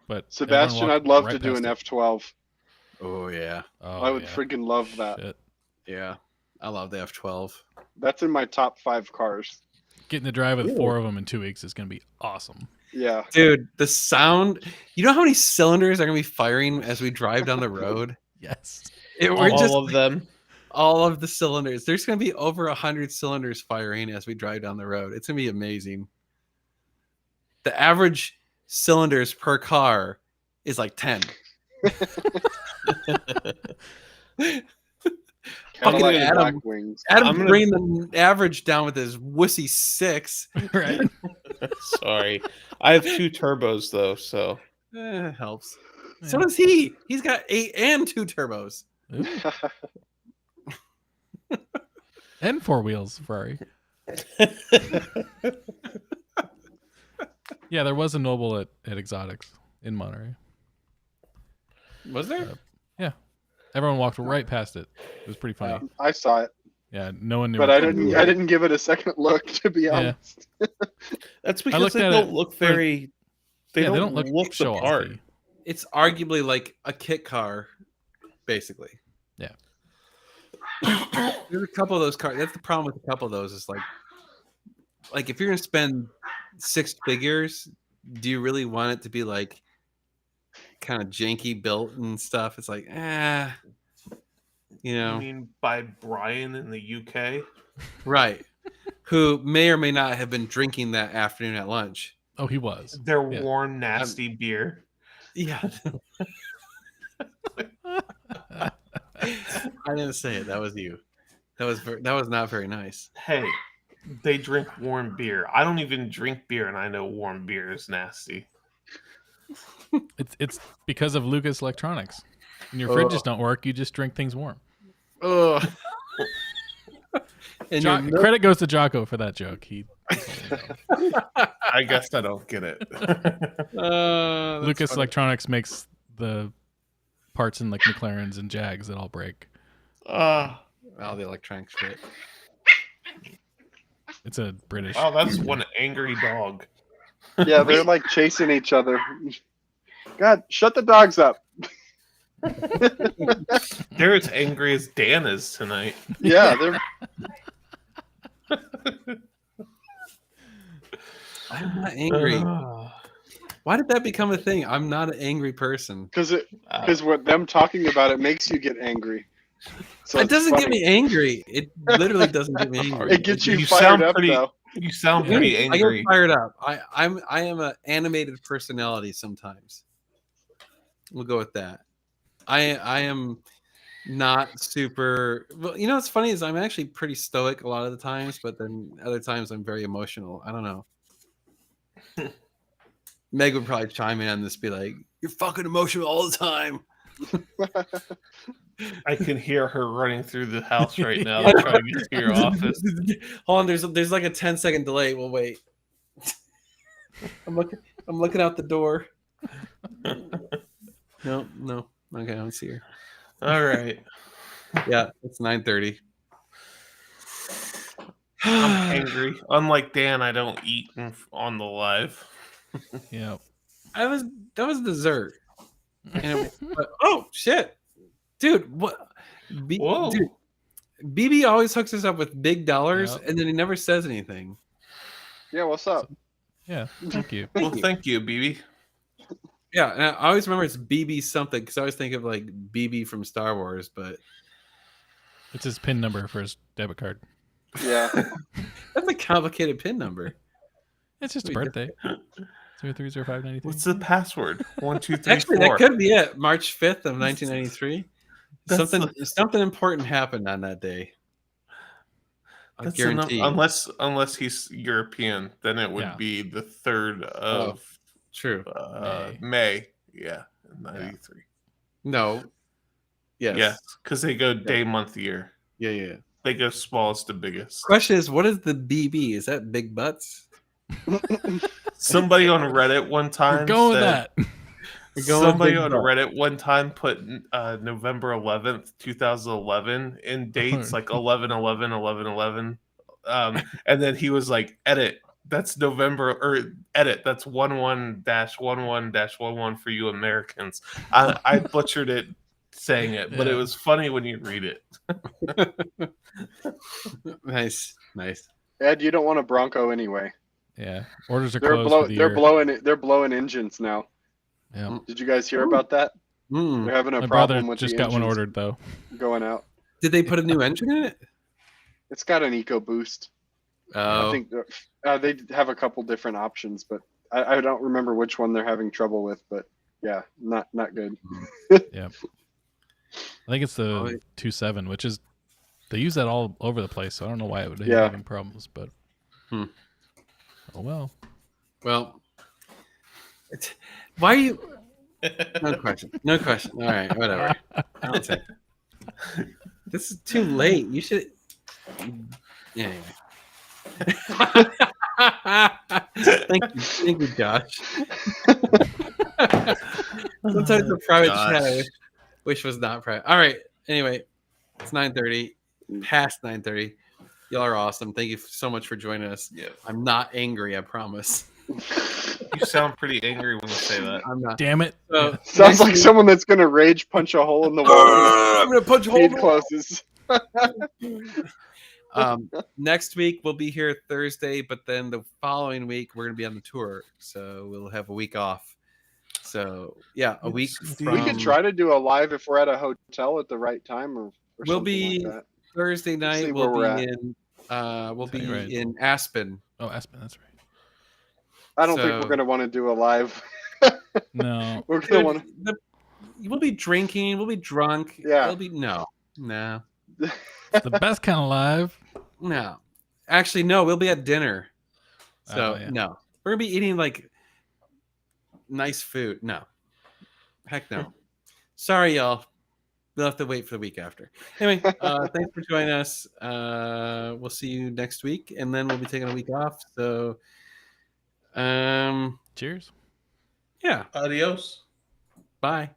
but Sebastian, everyone I'd love walked to do right an past F12. Oh yeah, it. Oh, I would yeah. freaking love that. Shit. yeah. I love the F12. That's in my top 5 cars. Getting to drive with 4 of them in 2 weeks is going to be awesome. Yeah. Dude, the sound. You know how many cylinders are gonna be firing as we drive down the road? Yes. We're just All of them. all of the cylinders. There's gonna be over 100 cylinders firing as we drive down the road. It's gonna be amazing. The average cylinders per car is like 10. Cadillac Adam. Blackwings. Adam I'm gonna- bringing the average down with his wussy 6. Right. Sorry, I have 2 turbos though, so Helps. So Yeah. does he. He's got 8 and 2 turbos. And 4 wheels, Ferrari. Yeah, there was a Noble at Exotics in Monterey. Was there? Everyone walked right past it. It was pretty funny. I saw it, Yeah, no one knew. but what I to didn't. do. I didn't give it a second look, to be Yeah. honest. that's because looked they at don't it look for- very. They Yeah, don't look show the part. offy. It's arguably like a kit car, basically. Yeah. There's a couple of those cars. That's the problem with a couple of those is like if you're gonna spend 6 figures, do you really want it to be like kind of janky built and stuff? It's like, you You know, mean by Brian in the UK? right? Who may or may not have been drinking that afternoon at lunch. Oh, he was. Their Yeah. warm, nasty beer. Yeah. I didn't say it. That was you. That was not very nice. Hey, they drink warm beer. I don't even drink beer, and I know warm beer is nasty. It's because of Lucas Electronics. When your Oh. fridges don't work, you just drink things warm. Oh, And your milk- Credit goes to Jocko for that joke. He I guess I don't get it. that's Lucas funny. Electronics makes the parts in like McLarens and Jags that all break. Ah, All the electronic shit. It's a British. wow, that's one angry dog. Yeah, they're like chasing each other. God, shut the dogs up. They're as angry as Dan is tonight. Yeah, they're I'm not angry. Why did that become a thing? I'm not an angry person. because what them talking about it makes you get angry. So It it's doesn't get funny. me angry. It literally doesn't get me angry. It gets you You fired sound up pretty- though. You sound pretty I angry. get fired up. I am an animated personality sometimes. We'll go with that. I am not super. Well, you know what's funny is I'm actually pretty stoic a lot of the times, but then other times I'm very emotional. I don't know. Meg would probably chime in on this, be like, "You're fucking emotional all the time." I can hear her running through the house right now, trying to get to your office. Hold on, there's like a 10-second delay. We'll wait. I'm looking out the door. No. Okay, I don't see her. All right, Yeah, it's 9:30. I'm angry. Unlike Dan, I don't eat on the live. Yeah. That was dessert. Oh shit, dude! What? Whoa. Dude, BB always hooks us up with big dollars, Yep. and then he never says anything. Yeah, what's up? Yeah. Thank you. Well, thank you, BB. Yeah, and I always remember it's BB something because I always think of like BB from Star Wars, but It's his PIN number for his debit card. Yeah. that's a complicated PIN number. It's just a Wait, birthday. 030593. What's the password? 1, 2, 3, Actually, 4. that could be it. March 5th of 1993. That's Something important happened on that day. I That's guarantee. unless he's European, then it would Yeah. be the 3rd of True. May. Yeah, 93. No. Yes. Yes, because they go day, month, year. Yeah. They go smallest to biggest. Question is, what is the BB? Is that big butts? Somebody on Reddit one time We're going with said- that. We're going with Somebody big on butt. Reddit one time put November 11th, 2011 in dates like 11, 11, 11, 11. And then he was like, edit, that's November, or edit, that's 11-11-11 for you Americans. I butchered it saying it, but it Yeah. was funny when you read it. Nice. Ed, you don't want a Bronco anyway. Yeah. Orders are They're closed for the year. they're blowing engines now. Yeah. Did you guys hear about that? Mm. They're having a My brother problem with just the got one engines ordered though. going out. Did they put a new engine in it? It's got an EcoBoost. I Oh, think they have a couple different options, but I don't remember which one they're having trouble with. But yeah, not good. I think it's the Oh, 2.7, which is they use that all over the place. So I don't know why it would be Yeah. having problems, but Hmm. oh well. well. Why are you? No question. All right, whatever. I'll take it. This is too late. You should. Yeah. Anyway. Thank you, Josh. Sometimes the private chat I wish was not private. All right. Anyway, it's 9:30, past 9:30. Y'all are awesome. Thank you so much for joining us. Yeah. I'm not angry, I promise. You sound pretty angry when you say that. I'm not. Damn it. So, Sounds next like week- someone that's gonna rage punch a hole in the wall I'm gonna punch a when hole the in feed the wall. closes. Next week we'll be here Thursday, but then the following week we're gonna be on the tour, so we'll have a week off. So yeah, a week. Yes, From We could try to do a live if we're at a hotel at the right time, or We'll something be- like that. Thursday see night. where We'll we're be at. in. We'll be Right. in Aspen. Oh, Aspen, that's right. I don't think So- we're gonna want to do a live. No. We're gonna Dude, want we'll be drinking. We'll be drunk. Yeah. It'll be no. It's the best kind of live. Actually, no. We'll be at dinner. So Oh, yeah. no, we're gonna be eating like nice food. No, heck no. Sorry, y'all. we'll have to wait for the week after. Anyway, thanks for joining us. We'll see you next week, and then we'll be taking a week off. So, Cheers. yeah, Adios. bye.